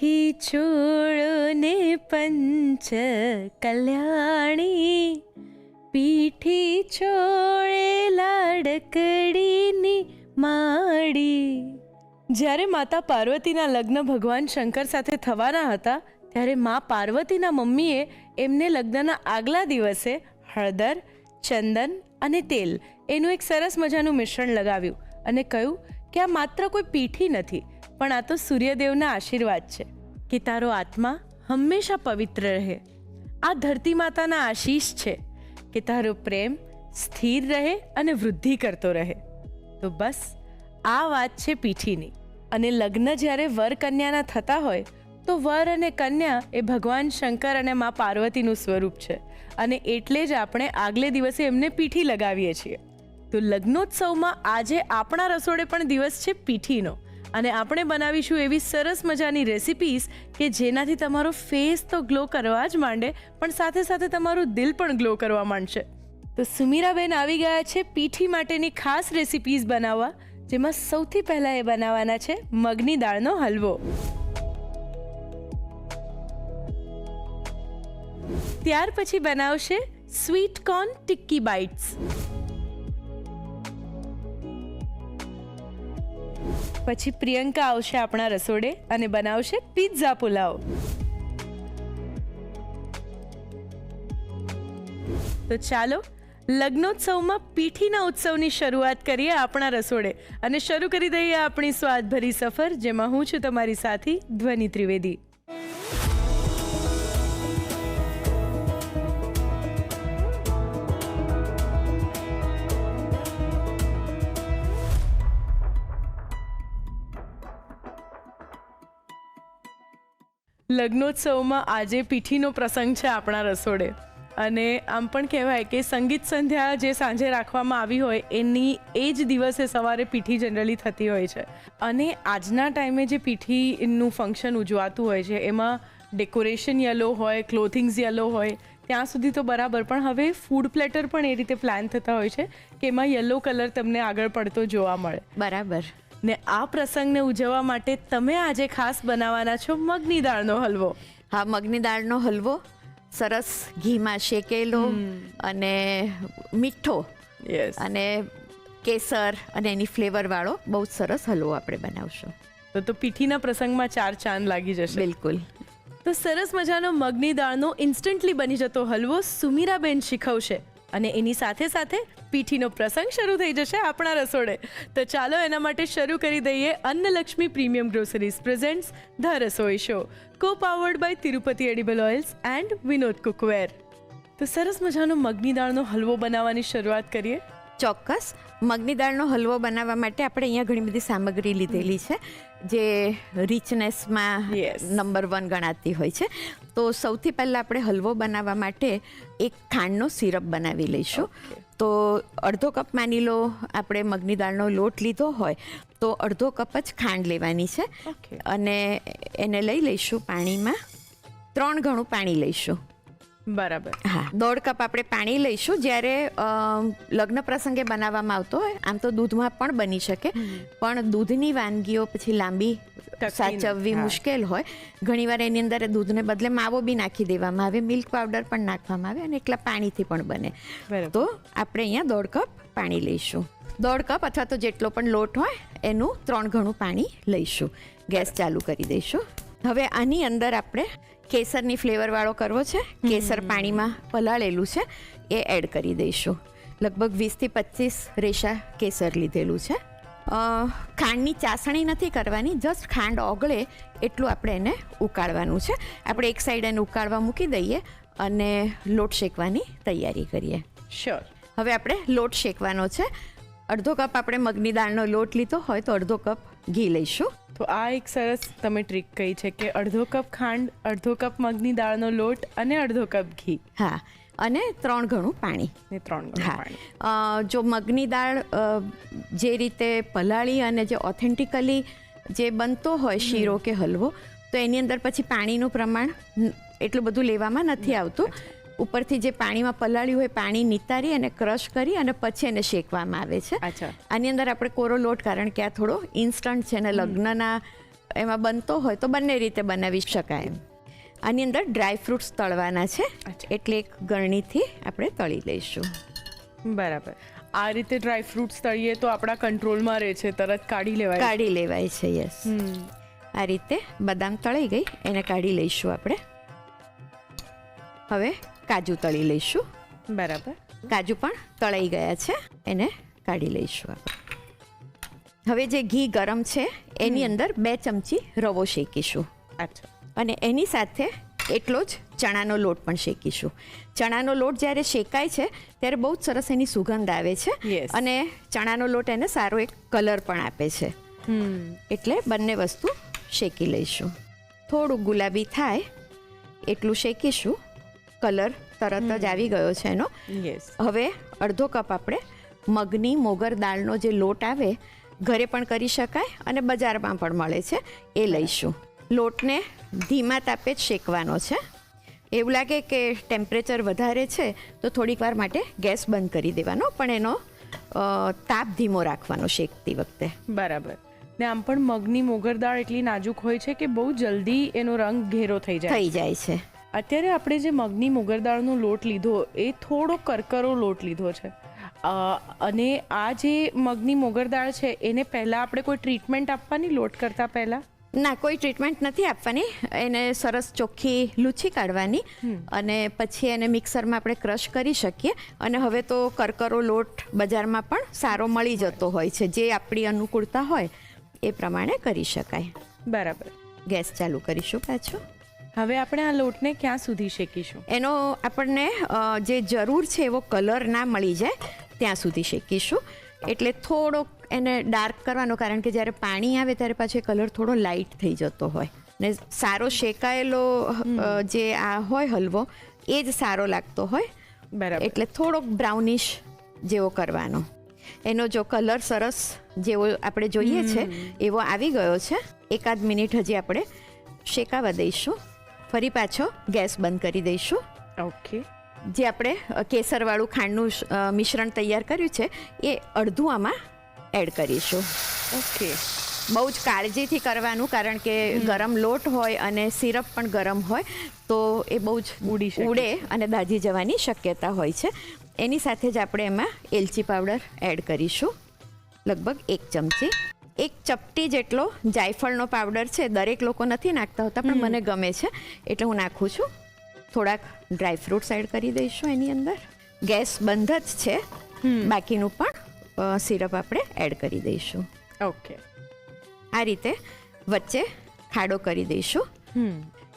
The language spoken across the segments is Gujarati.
પીઠી ચોળો ને પંચ કલ્યાણી, પીઠી ચોળે લાડકડીની માડી. જ્યારે માતા પાર્વતીના લગ્ન ભગવાન શંકર સાથે થવાના હતા ત્યારે મા પાર્વતીના મમ્મીએ એમને લગ્નના આગલા દિવસે હળદર, ચંદન અને તેલ એનું એક સરસ મજાનું મિશ્રણ લગાવ્યું અને કહ્યું કે આ માત્ર કોઈ પીઠી નથી, પણ આ તો સૂર્યદેવના આશીર્વાદ છે કે તારો આત્મા હંમેશા પવિત્ર રહે. આ ધરતી માતાના આશીષ છે કે તારો પ્રેમ સ્થિર રહે અને વૃદ્ધિ કરતો રહે. તો બસ આ વાત છે પીઠીની. અને લગ્ન જ્યારે વર કન્યાના થતા હોય તો વર અને કન્યા એ ભગવાન શંકર અને મા પાર્વતીનું સ્વરૂપ છે અને એટલે જ આપણે આગલે દિવસે એમને પીઠી લગાવીએ છીએ. તો લગ્નોત્સવમાં આજે આપણા રસોડે પણ દિવસ છે પીઠીનો અને આપણે બનાવીશું એવી સરસ મજાની રેસિપીઝ કે જેનાથી તમારો ફેસ તો ગ્લો કરવા જ માંડે પણ સાથે સાથે તમારું દિલ પણ ગ્લો કરવા માંડશે. તો સુમીરાબેન આવી ગયા છે પીઠી માટેની ખાસ રેસિપીઝ બનાવવા, જેમાં સૌથી પહેલાં એ બનાવવાના છે મગની દાળનો હલવો. ત્યાર પછી બનાવશે સ્વીટ કોર્ન ટિક્કી બાઇટ્સ. પછી પ્રિયંકા આવશે આપણા રસોડે અને બનાવશે પિઝા પુલાવ. તો ચાલો લગ્નોત્સવમાં પીઠીના ઉત્સવની શરૂઆત કરીએ આપણા રસોડે અને શરૂ કરી દઈએ આપણી સ્વાદભરી સફર, જેમાં હું છું તમારી સાથી ધ્વનિ ત્રિવેદી. લગ્નોત્સવમાં આજે પીઠીનો પ્રસંગ છે આપણા રસોડે અને આમ પણ કહેવાય કે સંગીત સંધ્યા જે સાંજે રાખવામાં આવી હોય એની એ જ દિવસે સવારે પીઠી જનરલી થતી હોય છે. અને આજના ટાઈમે જે પીઠીનું ફંક્શન ઉજવાતું હોય છે એમાં ડેકોરેશન યલો હોય, ક્લોથિંગ્સ યલો હોય, ત્યાં સુધી તો બરાબર, પણ હવે ફૂડ પ્લેટર પણ એ રીતે પ્લાન થતા હોય છે કે એમાં યલો કલર તમને આગળ પડતો જોવા મળે. બરાબર. ને આ પ્રસંગને ઉજવવા માટે તમે આજે ખાસ બનાવવાના છો મગની દાળનો હલવો. હા, મગની દાળનો હલવો સરસ ઘીમાં શેકેલો અને મીઠો અને કેસર અને એની ફ્લેવર વાળો બહુ જ સરસ હલવો આપણે બનાવશું. તો પીઠીના પ્રસંગમાં 4 ચાંદ લાગી જશે. બિલકુલ. તો સરસ મજાનો મગની દાળનો ઇન્સ્ટન્ટલી બની જતો હલવો સુમીરાબેન શીખવશે અને એની સાથે સાથે પીઠીનો પ્રસંગ શરૂ થઈ જશે આપણા રસોડે. તો ચાલો એના માટે શરૂ કરી દઈએ Annalakshmi premium groceries presents the Rasoi show, co powered by Tirupati edible oils and Vinod cookware. તો સરસ મજાનો મગની દાળનો હલવો બનાવવાની શરૂઆત કરીએ. ચોક્કસ. મગની દાળનો હલવો બનાવવા માટે આપણે અહીંયા ઘણી બધી સામગ્રી લીધેલી છે જે રિચનેસમાં નંબર 1 ગણાતી હોય છે. તો સૌથી પહેલાં આપણે હલવો બનાવવા માટે એક ખાંડનો સિરપ બનાવી લઈશું. તો અડધો કપ માની લો આપણે મગની દાળનો લોટ લીધો હોય તો અડધો કપ જ ખાંડ લેવાની છે અને એને લઈ લઈશું પાણીમાં. 3 ગણું પાણી લઈશું. બરાબર. હા, 1.5 કપ આપણે પાણી લઈશું. જ્યારે લગ્ન પ્રસંગે બનાવવામાં આવતો હોય, આમ તો દૂધમાં પણ બની શકે, પણ દૂધની વાનગીઓ પછી લાંબી સાચવવી મુશ્કેલ હોય. ઘણીવાર એની અંદર દૂધને બદલે માવો બી નાખી દેવામાં આવે, મિલ્ક પાવડર પણ નાખવામાં આવે અને એકલા પાણીથી પણ બને. તો આપણે અહીંયા 1.5 કપ પાણી લઈશું. 1.5 કપ અથવા તો જેટલો પણ લોટ હોય એનું 3 ગણું પાણી લઈશું. ગેસ ચાલુ કરી દઈશું. હવે આની અંદર આપણે કેસરની ફ્લેવર વાળો કરવો છે. કેસર પાણીમાં પલાળેલું છે એ એડ કરી દઈશું. લગભગ 20 થી 25 રેશા કેસર લીધેલું છે. ખાંડની ચાસણી નથી કરવાની, જસ્ટ ખાંડ ઓગળે એટલું આપણે એને ઉકાળવાનું છે. આપણે એક સાઈડ એને ઉકાળવા મૂકી દઈએ અને લોટ શેકવાની તૈયારી કરીએ. શ્યોર. હવે આપણે લોટ શેકવાનો છે. 1.5 કપ આપણે મગની દાળનો લોટ લીધો હોય તો 1.5 કપ ઘી લઈશું. તો આ એક સરસ તમે ટ્રીક કહી છે કે 1.5 કપ ખાંડ, 1.5 કપ મગની દાળનો લોટ અને 1.5 કપ ઘી. હા, અને 3 ગણું પાણી. 3 ગણું પાણી. જો મગની દાળ જે રીતે પલાળી અને જે ઓથેન્ટિકલી જે બનતો હોય શીરો કે હલવો, તો એની અંદર પછી પાણીનું પ્રમાણ એટલું બધું લેવામાં નથી આવતું. ઉપરથી જે પાણીમાં પલાળ્યું હોય પાણી નિતારી અને ક્રશ કરી અને પછી એને શેકવામાં આવે છે. આની અંદર આપણે કોરો લોટ, કારણ કે આ થોડો ઇન્સ્ટન્ટ છે અને લગ્નના એમાં બનતો હોય તો બંને રીતે બનાવી શકાય. આની અંદર ડ્રાય ફ્રૂટ્સ તળવાના છે, એટલે એક ગળણીથી આપણે તળી લઈશું. બરાબર. આ રીતે ડ્રાય ફ્રૂટ્સ તળીએ તો આપણા કંટ્રોલમાં રહે છે, તરત કાઢી લેવાય છે. યસ. આ રીતે બદામ તળાઈ ગઈ, એને કાઢી લઈશું આપણે. હવે કાજુ તળી લઈશું. બરાબર. કાજુ પણ તળાઈ ગયા છે, એને કાઢી લઈશું આપણે. હવે જે ઘી ગરમ છે એની અંદર 2 ચમચી રવો શેકીશું. અચ્છા. અને એની સાથે એટલો જ ચણાનો લોટ પણ શેકીશું. ચણાનો લોટ જ્યારે શેકાય છે ત્યારે બહુ જ સરસ એની સુગંધ આવે છે. Yes. અને ચણાનો લોટ એને સારો એક કલર પણ આપે છે. એટલે બંને વસ્તુ શેકી લઈશું. થોડું ગુલાબી થાય એટલું શેકીશું. કલર તરત જ આવી ગયો છે એનો. યસ. હવે અડધો કપ આપણે મગની મોગર દાળનો જે લોટ આવે, ઘરે પણ કરી શકાય અને બજારમાં પણ મળે છે, એ લઈશું. લોટને ધીમા તાપે જ શેકવાનો છે. એવું લાગે કે ટેમ્પરેચર વધારે છે તો થોડીક વાર માટે ગેસ બંધ કરી દેવાનો, પણ એનો તાપ ધીમો રાખવાનો શેકતી વખતે. બરાબર. ને આમ પણ મગની મોગર દાળ એટલી નાજુક હોય છે કે બહુ જલ્દી એનો રંગ ઘેરો થઈ જાય છે. અત્યારે આપણે જે મગની મોગર દાળનો લોટ લીધો એ થોડો કરકરો લોટ લીધો છે, અને આ જે મગની મોગર દાળ છે એને પહેલાં આપણે કોઈ ટ્રીટમેન્ટ આપવાની લોટ કરતાં પહેલાં? ના, કોઈ ટ્રીટમેન્ટ નથી આપવાની. એને સરસ ચોખ્ખી લૂછી કાઢવાની અને પછી એને મિક્સરમાં આપણે ક્રશ કરી શકીએ. અને હવે તો કરકરો લોટ બજારમાં પણ સારો મળી જતો હોય છે, જે આપણી અનુકૂળતા હોય એ પ્રમાણે કરી શકાય. બરાબર. ગેસ ચાલુ કરીશું પાછો. હવે આપણે આ લોટને ક્યાં સુધી શેકીશું? એનો આપણને જે જરૂર છે એવો કલર ના મળી જાય ત્યાં સુધી શેકીશું. એટલે થોડોક એને ડાર્ક કરવાનો, કારણ કે જ્યારે પાણી આવે ત્યારે પાછો એ કલર થોડો લાઇટ થઈ જતો હોય. ને સારો શેકાયેલો જે આ હોય હલવો એ જ સારો લાગતો હોય. બરાબર. એટલે થોડોક બ્રાઉનિશ જેવો કરવાનો. એનો જો કલર સરસ જેવો આપણે જોઈએ છે એવો આવી ગયો છે. 1-8 મિનિટ હજી આપણે શેકાવા દઈશું. ફરી પાછો ગેસ બંધ કરી દઈશું. ઓકે. જે આપણે કેસરવાળું ખાંડનું મિશ્રણ તૈયાર કર્યું છે એ અડધું આમાં એડ કરીશું. ઓકે. બહુ જ કાળજીથી કરવાનું, કારણ કે ગરમ લોટ હોય અને સિરપ પણ ગરમ હોય તો એ બહુ જ ઉડે અને દાઝી જવાની શક્યતા હોય છે. એની સાથે જ આપણે એમાં એલચી પાવડર એડ કરીશું, લગભગ 1 ચમચી. 1 ચપટી જેટલો જાયફળનો પાવડર છે. દરેક લોકો નથી નાખતા હોતા, પણ મને ગમે છે એટલે હું નાખું છું. થોડાક ડ્રાય ફ્રૂટ્સ એડ કરી દઈશું એની અંદર. ગેસ બંધ જ છે, બાકીનું પણ સિરપ આપણે એડ કરી દઈશું. ઓકે. આ રીતે વચ્ચે ખાડો કરી દઈશું.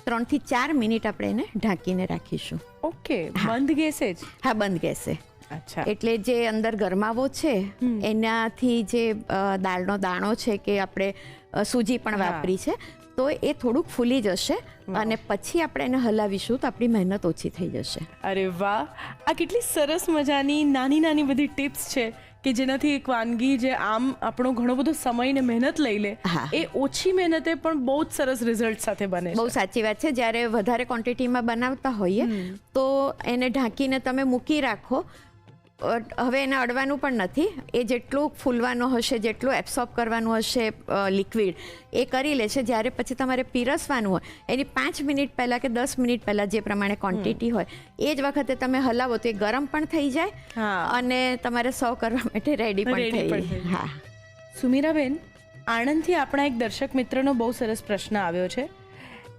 3 થી 4 મિનિટ આપણે એને ઢાંકીને રાખીશું. ઓકે. બંધ ગેસે જ? હા, બંધ ગેસે. અચ્છા. એટલે જે અંદર ગરમાવો છે એનાથી જે દાળનો દાણો છે કે આપણે સૂજી પણ વાપરી છે તો એ થોડુંક ફૂલી જશે અને પછી આપણે એને હલાવીશું તો આપણી મહેનત ઓછી થઈ જશે. અરે વાહ, આ કેટલી સરસ મજાની નાની નાની બધી ટિપ્સ છે કે જેનાથી એક વાનગી જે આમ આપણો ઘણો બધો સમય ને મહેનત લઈ લે એ ઓછી મહેનતે પણ બહુ જ સરસ રિઝલ્ટ સાથે બને. બહુ સાચી વાત છે. જ્યારે વધારે ક્વોન્ટિટીમાં બનાવતા હોઈએ તો એને ઢાંકીને તમે મૂકી રાખો, હવે એને અડવાનું પણ નથી. એ જેટલું ફૂલવાનું હશે, જેટલું એબ્સોર્બ કરવાનું હશે લિક્વિડ એ કરી લે છે. જ્યારે પછી તમારે પીરસવાનું હોય એની 5 મિનિટ પહેલાં કે 10 મિનિટ પહેલાં જે પ્રમાણે ક્વોન્ટિટી હોય એ જ વખતે તમે હલાવો તો એ ગરમ પણ થઈ જાય અને તમારે સર્વ કરવા માટે રેડી પણ થઈ જાય. હા. સુમીરાબેન, આણંદથી આપણા એક દર્શક મિત્રનો બહુ સરસ પ્રશ્ન આવ્યો છે.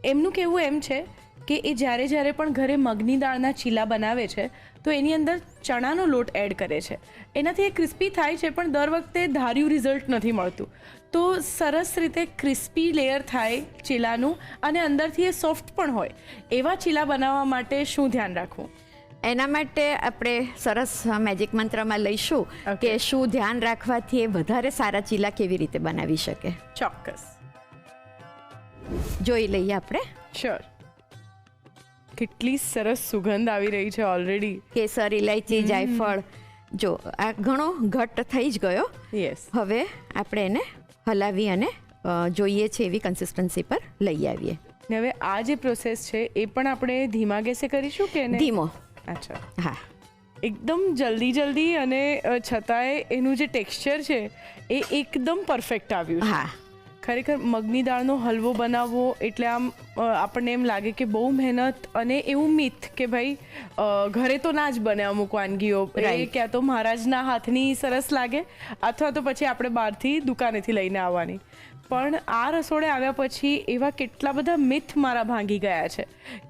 એમનું કહેવું એમ છે કે એ જ્યારે પણ ઘરે મગની દાળના ચીલા બનાવે છે તો એની અંદર ચણાનો લોટ એડ કરે છે. એનાથી એ ક્રિસ્પી થાય છે, પણ દર વખતે ધાર્યું રિઝલ્ટ નથી મળતું. તો સરસ રીતે ક્રિસ્પી લેયર થાય ચીલાનું અને અંદરથી એ સોફ્ટ પણ હોય, એવા ચીલા બનાવવા માટે શું ધ્યાન રાખવું? એના માટે આપણે સરસ મેજિક મંત્રમાં લઈશું કે શું ધ્યાન રાખવાથી એ વધારે સારા ચીલા કેવી રીતે બનાવી શકે. ચોક્કસ. જોઈ લઈએ આપણે. શ્યોર. કેટલી સરસ સુગંધ આવી રહી છે ઓલરેડી. કેસર, ઇલાયચી, જાયફળ. જો આ ઘણો ઘટ્ટ થઈ જ ગયો. યસ. હવે આપણે એને હલાવી અને જોઈએ છે એવી કન્સિસ્ટન્સી પર લઈ આવીએ. હવે આ જે પ્રોસેસ છે એ પણ આપણે ધીમા ગેસે કરીશું કે ધીમો? અચ્છા. હા. એકદમ જલ્દી અને છતાંય એનું જે ટેક્સચર છે એ એકદમ પરફેક્ટ આવ્યું છે. હા, ખરેખર મગની દાળનો હલવો બનાવવો એટલે આમ આપણને એમ લાગે કે બહુ મહેનત અને એવું મિથ કે ભાઈ ઘરે તો ના જ બને અમુક વાનગીઓ એ ક્યાં તો મહારાજના હાથની સરસ લાગે અથવા તો પછી આપણે બહારથી દુકાનેથી લઈને આવવાની. પણ આ રસોડે આવ્યા પછી એવા કેટલા બધા મિથ મારા ભાંગી ગયા છે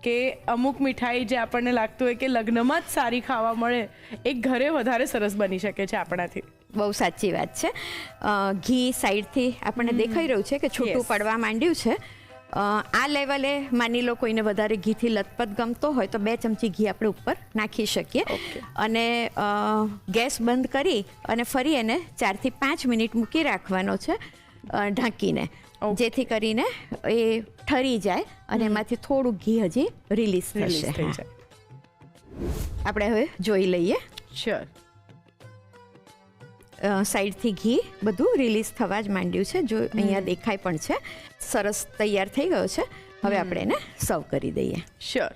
કે અમુક મીઠાઈ જે આપણને લાગતું હોય કે લગ્નમાં જ સારી ખાવા મળે એ ઘરે વધારે સરસ બની શકે છે આપણાથી. બહુ સાચી વાત છે. ઘી સાઈડથી આપણને દેખાઈ રહ્યું છે કે છૂટું પડવા માંડ્યું છે. આ લેવલે માની લો કોઈને વધારે ઘીથી લથપથ ગમતો હોય તો 2 ચમચી ઘી આપણે ઉપર નાખી શકીએ અને ગેસ બંધ કરી અને ફરી એને 4 થી 5 મિનિટ મૂકી રાખવાનો છે ઢાંકીને, જેથી કરીને એ ઠરી જાય અને એમાંથી થોડું ઘી હજી રિલીઝ થશે. આપણે હવે જોઈ લઈએ. શ્યોર. સાઈડથી ઘી બધું રિલીઝ થવા જ માંડ્યું છે. જો અહીંયા દેખાય પણ છે. સરસ તૈયાર થઈ ગયો છે. હવે આપણે એને સર્વ કરી દઈએ. શ્યોર.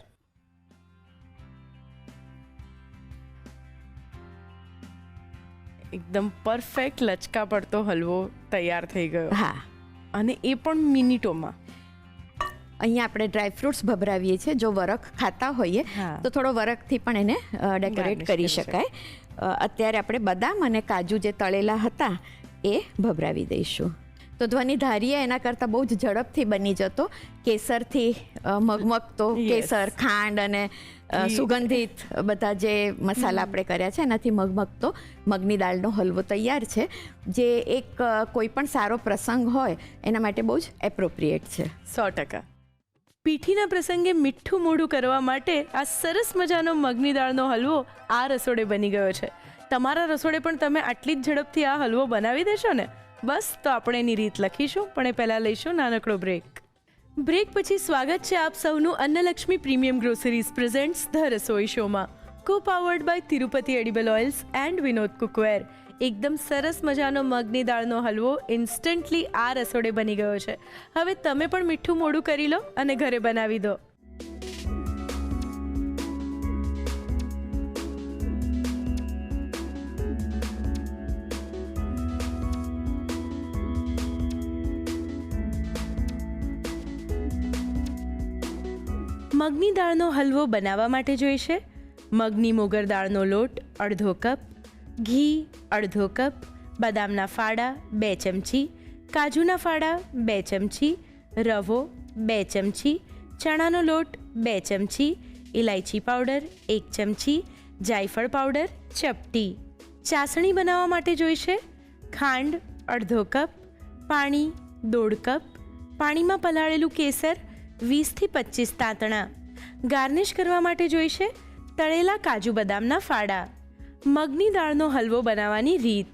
એકદમ પરફેક્ટ લચકા પડતો હલવો તૈયાર થઈ ગયો. હા, અને એ પણ મિનિટોમાં. અહીંયા આપણે ડ્રાયફ્રૂટ્સ ભભરાવીએ છીએ. જો વરખ ખાતા હોઈએ તો થોડો વરખથી પણ એને ડેકોરેટ કરી શકાય. અત્યારે આપણે બદામ અને કાજુ જે તળેલા હતા એ ભભરાવી દઈશું. તો ધ્વનિ ધારીએ એના કરતાં બહુ જ ઝડપથી બની જતો કેસરથી મગમગતો કેસર, ખાંડ અને સુગંધિત બધા જે મસાલા આપણે કર્યા છે એનાથી મગમગતો મગની દાળનો હલવો તૈયાર છે, જે એક કોઈ પણ સારો પ્રસંગ હોય એના માટે બહુ જ એપ્રોપ્રિએટ છે. 100%. પીઠીના પ્રસંગે મીઠું મોઢું કરવા માટે આ સરસ મજાનો મગની દાળનો હલવો આ રસોડે બની ગયો છે. તમારા રસોડે પણ તમે આટલી જ ઝડપથી આ હલવો બનાવી દેશો ને? બસ તો આપણે એની રીત લખીશું, પણ એ પહેલાં લઈશું નાનકડો બ્રેક. બ્રેક પછી સ્વાગત છે આપ સૌનું Annalakshmi premium groceries presents the Rasoi શોમાં, co powered by Tirupati edible oils and Vinod cookware. એકદમ સરસ મજાનો મગની દાળનો હલવો ઇન્સ્ટન્ટલી આ રસોડે બની ગયો છે. હવે તમે પણ મીઠું મોઢું કરી લો અને ઘરે બનાવી દો. મગની દાળનો હલવો બનાવવા માટે જોઈશે મગની મોગર દાળનો લોટ અડધો કપ, ઘી અડધો કપ, બદામના ફાડા 2 ચમચી, કાજુના ફાડા 2 ચમચી, રવો 2 ચમચી, ચણાનો લોટ 2 ચમચી, ઇલાયચી પાવડર 1 ચમચી, જાયફળ પાવડર ચપટી. ચાસણી બનાવવા માટે જોઈશે ખાંડ અડધો કપ, પાણી 1.5 કપ, પાણીમાં પલાળેલું કેસર 20 થી 25 તાંતણા. ગાર્નિશ કરવા માટે જોઈશે તળેલા કાજુ બદામના ફાડા. મગની દાળનો હલવો બનાવવાની રીત.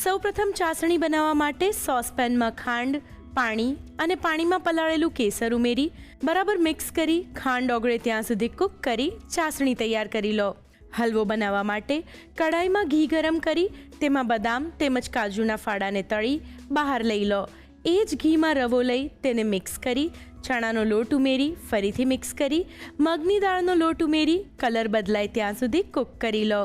સૌપ્રથમ ચાસણી બનાવવા માટે સોસપેનમાં ખાંડ, પાણી અને પાણીમાં પલાળેલું કેસર ઉમેરી બરાબર મિક્સ કરી ખાંડ ઓગળે ત્યાં સુધી કૂક કરી ચાસણી તૈયાર કરી લો. હલવો બનાવવા માટે કડાઈમાં ઘી ગરમ કરી તેમાં બદામ તેમજ કાજુના ફાડાને તળી બહાર લઈ લો. એ જ ઘીમાં રવો લઈ તેને મિક્સ કરી ચણાનો લોટ ઉમેરી ફરીથી મિક્સ કરી મગની દાળનો લોટ ઉમેરી કલર બદલાય ત્યાં સુધી કૂક કરી લો.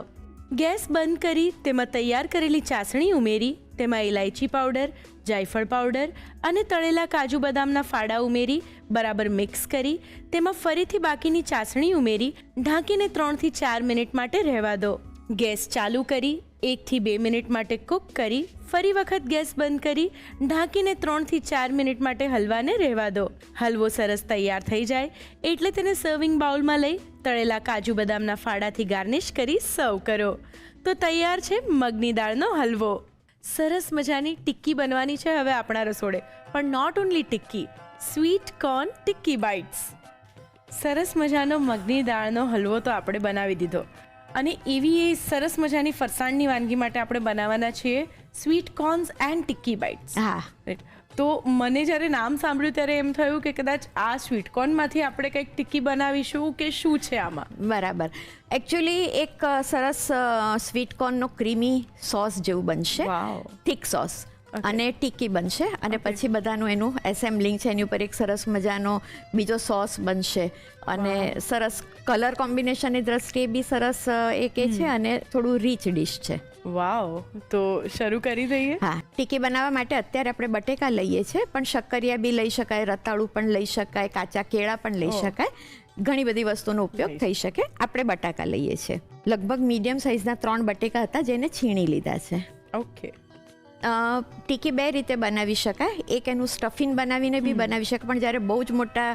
ગેસ બંધ કરી તેમાં તૈયાર કરેલી ચાસણી ઉમેરી તેમાં ઇલાયચી પાવડર, જાયફળ પાવડર અને તળેલા કાજુ બદામના ફાડા ઉમેરી બરાબર મિક્સ કરી તેમાં ફરીથી બાકીની ચાસણી ઉમેરી ઢાંકીને 3 થી 4 મિનિટ માટે રહેવા દો. ગેસ ચાલુ કરી 1 થી 2 મિનિટ માટે કૂક કરી ફરી વખત ગેસ બંધ કરી ઢાંકીને 3 થી 4 મિનિટ માટે હલવાને રહેવા દો. હલવો સરસ તૈયાર થઈ જાય એટલે તેને સર્વિંગ બાઉલમાં લઈ તળેલા કાજુ બદામના ફાડાથી ગાર્નિશ કરી સર્વ કરો. તો તૈયાર છે મગની દાળનો હલવો. સરસ મજાની ટિક્કી બનવાની છે હવે આપણા રસોડે, પણ not only tikki, sweet corn tikki bites. સરસ મજાનો મગની દાળનો હલવો તો આપણે બનાવી દીધો અને એવી એ સરસ મજાની ફરસાણની વાનગી માટે આપણે બનાવવાના છીએ સ્વીટ કોર્ન્સ એન્ડ ટિક્કી બાઇટ્સ. હા, તો મને જ્યારે નામ સાંભળ્યું ત્યારે એમ થયું કે કદાચ આ સ્વીટ કોર્નમાંથી આપણે કંઈક ટિક્કી બનાવીશું કે શું છે આમાં. બરાબર. એકચ્યુઅલી એક સરસ સ્વીટ કોર્નનો ક્રીમી સોસ જેવું બનશે, થીક સોસ, અને ટિક્કી બનશે અને પછી બધાનું એનું એસેમ્બલિંગ છે, એની ઉપર એક સરસ મજાનો બીજો સોસ બનશે અને સરસ કલર કોમ્બિનેશનની દ્રષ્ટિએ બી સરસ એક એ છે અને થોડું રીચ ડિશ છે. વાવ, તો શરૂ કરી દઈએ. હા, ટીકી બનાવવા માટે અત્યારે આપણે બટેકા લઈએ છીએ, પણ શક્કરિયા બી લઈ શકાય, રતાળું પણ લઈ શકાય, કાચા કેળા પણ લઈ શકાય, ઘણી બધી વસ્તુનો ઉપયોગ થઈ શકે. આપણે બટાકા લઈએ છીએ. લગભગ મીડિયમ સાઇઝના 3 બટેકા હતા, જેને છીણી લીધા છે. ઓકે. ટીકી 2 રીતે બનાવી શકાય. એક એનું સ્ટફિંગ બનાવીને બી બનાવી શકાય, પણ જ્યારે બહુ જ મોટા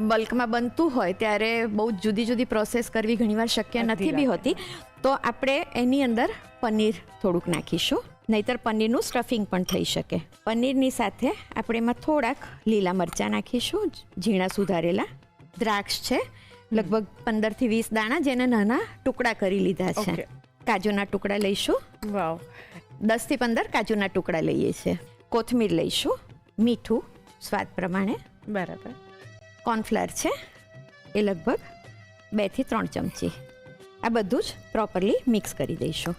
બલ્કમાં બનતું હોય ત્યારે બહુ જ જુદી જુદી પ્રોસેસ કરવી ઘણીવાર શક્ય નથી બી હોતી. તો આપણે એની અંદર પનીર થોડુંક નાખીશું, નહીતર પનીરનું સ્ટફિંગ પણ થઈ શકે. પનીરની સાથે આપણે એમાં થોડાક લીલા મરચાં નાખીશું, ઝીણા સુધારેલા. દ્રાક્ષ છે લગભગ 15 થી 20 દાણા, જેને નાના ટુકડા કરી લીધા છે. કાજુના ટુકડા લઈશું. વાવ. 10 થી 15 કાજુના ટુકડા લઈએ છીએ. કોથમીર લઈશું. મીઠું સ્વાદ પ્રમાણે. બરાબર. કોર્નફ્લાવર છે એ લગભગ 2 થી 3 ચમચી. આ બધું જ પ્રોપરલી મિક્સ કરી દઈશું.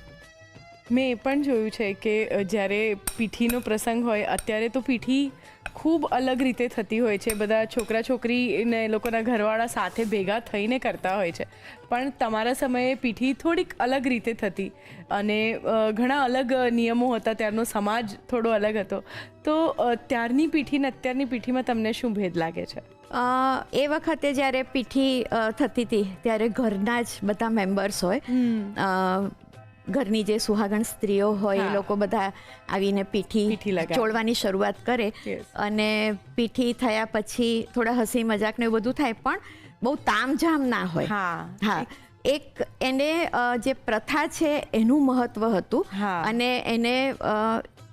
મેં એ પણ જોયું છે કે જ્યારે પીઠીનો પ્રસંગ હોય, અત્યારે તો પીઠી ખૂબ અલગ રીતે થતી હોય છે, બધા છોકરા છોકરી ને લોકોના ઘરવાળા સાથે ભેગા થઈને કરતા હોય છે, પણ તમારા સમયે પીઠી થોડીક અલગ રીતે થતી અને ઘણા અલગ નિયમો હતા, ત્યારનો સમાજ થોડો અલગ હતો. તો ત્યારની પીઠી ને અત્યારની પીઠીમાં તમને શું ભેદ લાગે છે? એ વખતે જ્યારે પીઠી થતી હતી ત્યારે ઘરના જ બધા મેમ્બર્સ હોય, ઘરની જે સુહાગણ સ્ત્રીઓ હોય એ લોકો બધા આવીને પીઠી ચોળવાની શરૂઆત કરે. અને પીઠી થયા પછી થોડા હસી મજાક ને એવું બધું થાય, પણ બહુ તામઝામ ના હોય. હા, એક એને જે પ્રથા છે એનું મહત્વ હતું. અને એને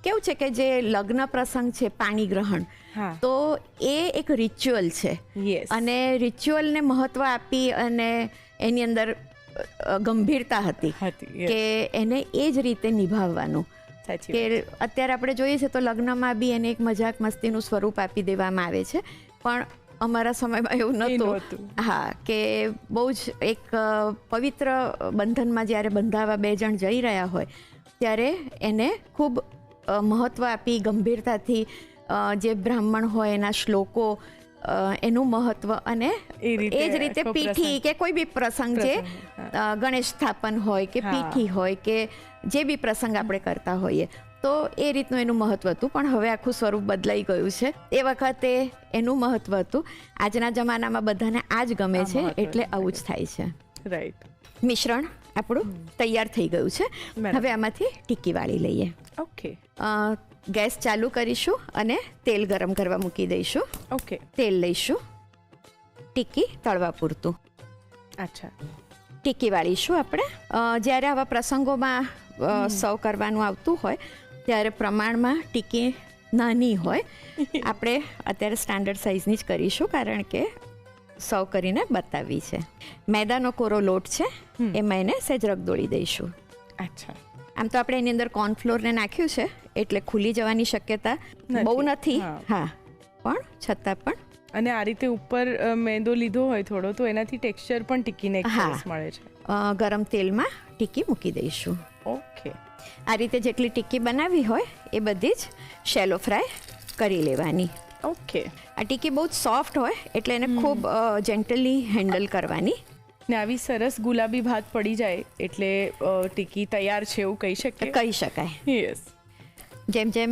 કેવું છે કે જે લગ્ન પ્રસંગ છે, પાણી ગ્રહણ, તો એ એક રિચ્યુઅલ છે. અને રિચ્યુઅલને મહત્વ આપી અને એની અંદર ગંભીરતા હતી કે એને એ જ રીતે નિભાવવાનું. કે અત્યારે આપણે જોઈએ છે તો લગ્નમાં બી એને એક મજાક મસ્તીનું સ્વરૂપ આપી દેવામાં આવે છે, પણ અમારા સમયમાં એવું નહોતું. હા, કે બહુ જ એક પવિત્ર બંધનમાં જ્યારે બંધાવા 2 જણ જઈ રહ્યા હોય ત્યારે એને ખૂબ મહત્વ આપી, ગંભીરતાથી જે બ્રાહ્મણ હોય એના શ્લોકો, એનું મહત્વ, અને એ જ રીતે પીઠી કે કોઈ બી પ્રસંગ, જે ગણેશ સ્થાપન હોય કે પીઠી હોય કે જે બી પ્રસંગ આપણે કરતા હોઈએ, તો એ રીતનું એનું મહત્વ હતું. પણ હવે આખું સ્વરૂપ બદલાઈ ગયું છે. એ વખતે એનું મહત્વ હતું. આજના જમાનામાં બધાને આ જ ગમે છે, એટલે આવું જ થાય છે. રાઈટ. મિશ્રણ આપણું તૈયાર થઈ ગયું છે. હવે આમાંથી ટીકી વાળી લઈએ. ઓકે. ગેસ ચાલુ કરીશું અને તેલ ગરમ કરવા મૂકી દઈશું. ઓકે. તેલ લઈશું. ટીકી તળવા પૂરતું. અચ્છા. ટીકી વાળીશું આપણે. જ્યારે આવા પ્રસંગોમાં સર્વ કરવાનું આવતું હોય ત્યારે પ્રમાણમાં ટીકી નાની હોય. આપણે અત્યારે સ્ટાન્ડર્ડ સાઇઝની જ કરીશું, કારણ કે સર્વ કરીને બતાવી છે. મેદાનો કોરો લોટ છે, એમાં એને સહેજ રગદોળી દઈશું. અચ્છા. આમ તો આપણે એની અંદર કોર્નફ્લોરને નાખ્યું છે એટલે ખુલી જવાની શક્યતા બહુ નથી. હા, પણ છતાં પણ. અને આ રીતે ઉપર મેંદો લીધો હોય થોડો, તો એનાથી ટેક્સચર પણ ટીકીને સરસ મળે છે. ગરમ તેલમાં ટીકી મૂકી દઈશું. ઓકે. આ રીતે જેટલી ટીકી બનાવી હોય એ બધી જ શેલો ફ્રાય કરી લેવાની. ઓકે. આ ટીકી બહુ જ સોફ્ટ હોય એટલે એને ખૂબ જેન્ટલી હેન્ડલ કરવાની. ને આવી સરસ ગુલાબી ભાત પડી જાય એટલે ટીકી તૈયાર છે એવું કહી શકીએ. કહી શકાય. યસ. જેમ જેમ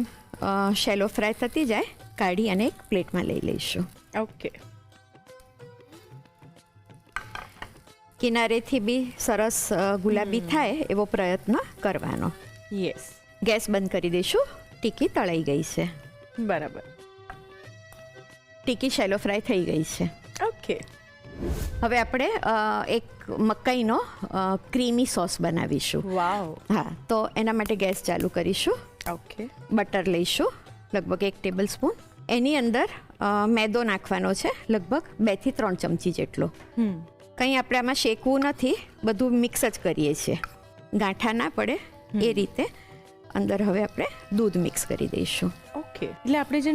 શેલો ફ્રાય થતી જાય, કાઢી અને એક પ્લેટમાં લઈ લઈશું. ઓકે. કિનારેથી બી સરસ ગુલાબી થાય એવો પ્રયત્ન કરવાનો. યસ. ગેસ બંધ કરી દઈશું. ટીકી તળાઈ ગઈ છે. બરાબર. ટીકી શેલો ફ્રાય થઈ ગઈ છે. ઓકે. હવે આપણે એક મકાઈનો ક્રીમી સોસ બનાવીશું. વાવ. હા, તો એના માટે ગેસ ચાલુ કરીશું. ઓકે. બટર લઈશું લગભગ 1 ટેબલ સ્પૂન. એની અંદર મેદો નાખવાનો છે, લગભગ 2 થી 3 ચમચી જેટલો. કંઈ આપણે આમાં શેકવું નથી, બધું મિક્સ જ કરીએ છીએ, ગાંઠા ના પડે એ રીતે. અંદર હવે આપણે દૂધ મિક્સ કરી દઈશું. ઓકે. એટલે આપણે જે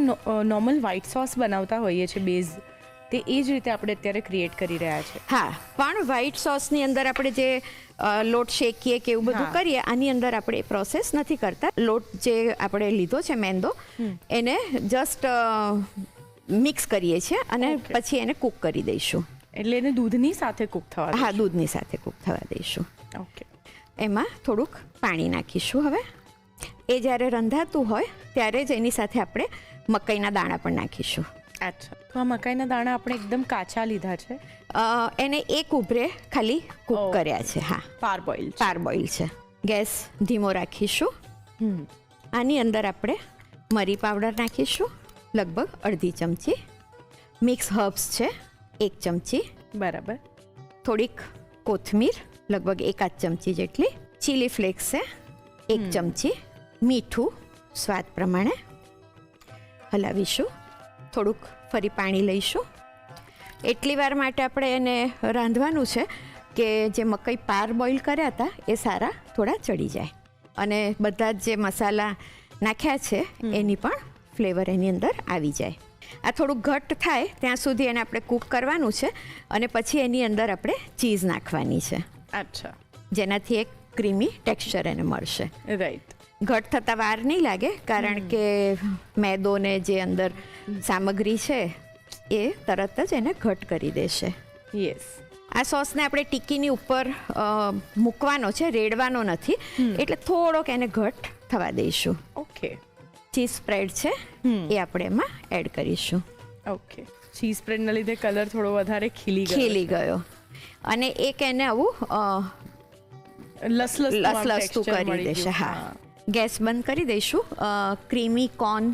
નોર્મલ વ્હાઈટ સોસ બનાવતા હોઈએ છીએ બેઝ, તે એ જ રીતે આપણે અત્યારે ક્રિએટ કરી રહ્યા છે. હા, પણ વ્હાઈટ સોસની અંદર આપણે જે લોટ શેકીએ કે એવું બધું કરીએ, આની અંદર આપણે એ પ્રોસેસ નથી કરતા. લોટ જે આપણે લીધો છે મેંદો, એને જસ્ટ મિક્સ કરીએ છીએ અને પછી એને કૂક કરી દઈશું. એટલે એને દૂધની સાથે કૂક થવા. હા, દૂધની સાથે કૂક થવા દઈશું. ઓકે. એમાં થોડુંક પાણી નાખીશું. હવે એ જ્યારે રંધાતું હોય ત્યારે જ એની સાથે આપણે મકાઈના દાણા પણ નાખીશું. અચ્છા, તો આ મકાઈના દાણા આપણે એકદમ કાચા લીધા છે? એને એક ઉભરે ખાલી કૂક કર્યા છે. હા, પારબોઇલ છે. ગેસ ધીમો રાખીશું. આની અંદર આપણે મરી પાવડર નાખીશું, લગભગ અડધી ચમચી. મિક્સ હર્બ્સ છે 1 ચમચી. બરાબર. થોડીક કોથમીર, લગભગ 1 ચમચી જેટલી. ચીલી ફ્લેક્સ છે 1 ચમચી. મીઠું સ્વાદ પ્રમાણે. હલાવીશું. થોડુંક ફરી પાણી લઈશું. એટલી વાર માટે આપણે એને રાંધવાનું છે કે જે મકાઈ પાર બોઇલ કર્યા હતા એ સારા થોડા ચડી જાય અને બધા જ જે મસાલા નાખ્યા છે એની પણ ફ્લેવર એની અંદર આવી જાય. આ થોડુંક ઘટ્ટ થાય ત્યાં સુધી એને આપણે કૂક કરવાનું છે અને પછી એની અંદર આપણે ચીઝ નાખવાની છે. અચ્છા. જેનાથી એક ક્રીમી ટેક્સચર એને મળશે. રાઈટ. ઘટ થતાં વાર નહીં લાગે કારણ કે મેદોને જે અંદર સામગ્રી છે એ તરત જ એને ઘટ કરી દેશે. યસ. આ સોસને આપણે ટિક્કીની ઉપર મૂકવાનો છે, રેડવાનો નથી, એટલે થોડોક એને ઘટ થવા દઈશું. ઓકે. ચીઝ સ્પ્રેડ છે એ આપણે એમાં એડ કરીશું. ઓકે. ચીઝ સ્પ્રેડના લીધે કલર થોડો વધારે ખીલી ગયો અને એક એને આવું લસલસતું કરી દેશે. હા, ગેસ બંધ કરી દઈશું. ક્રીમી કોર્ન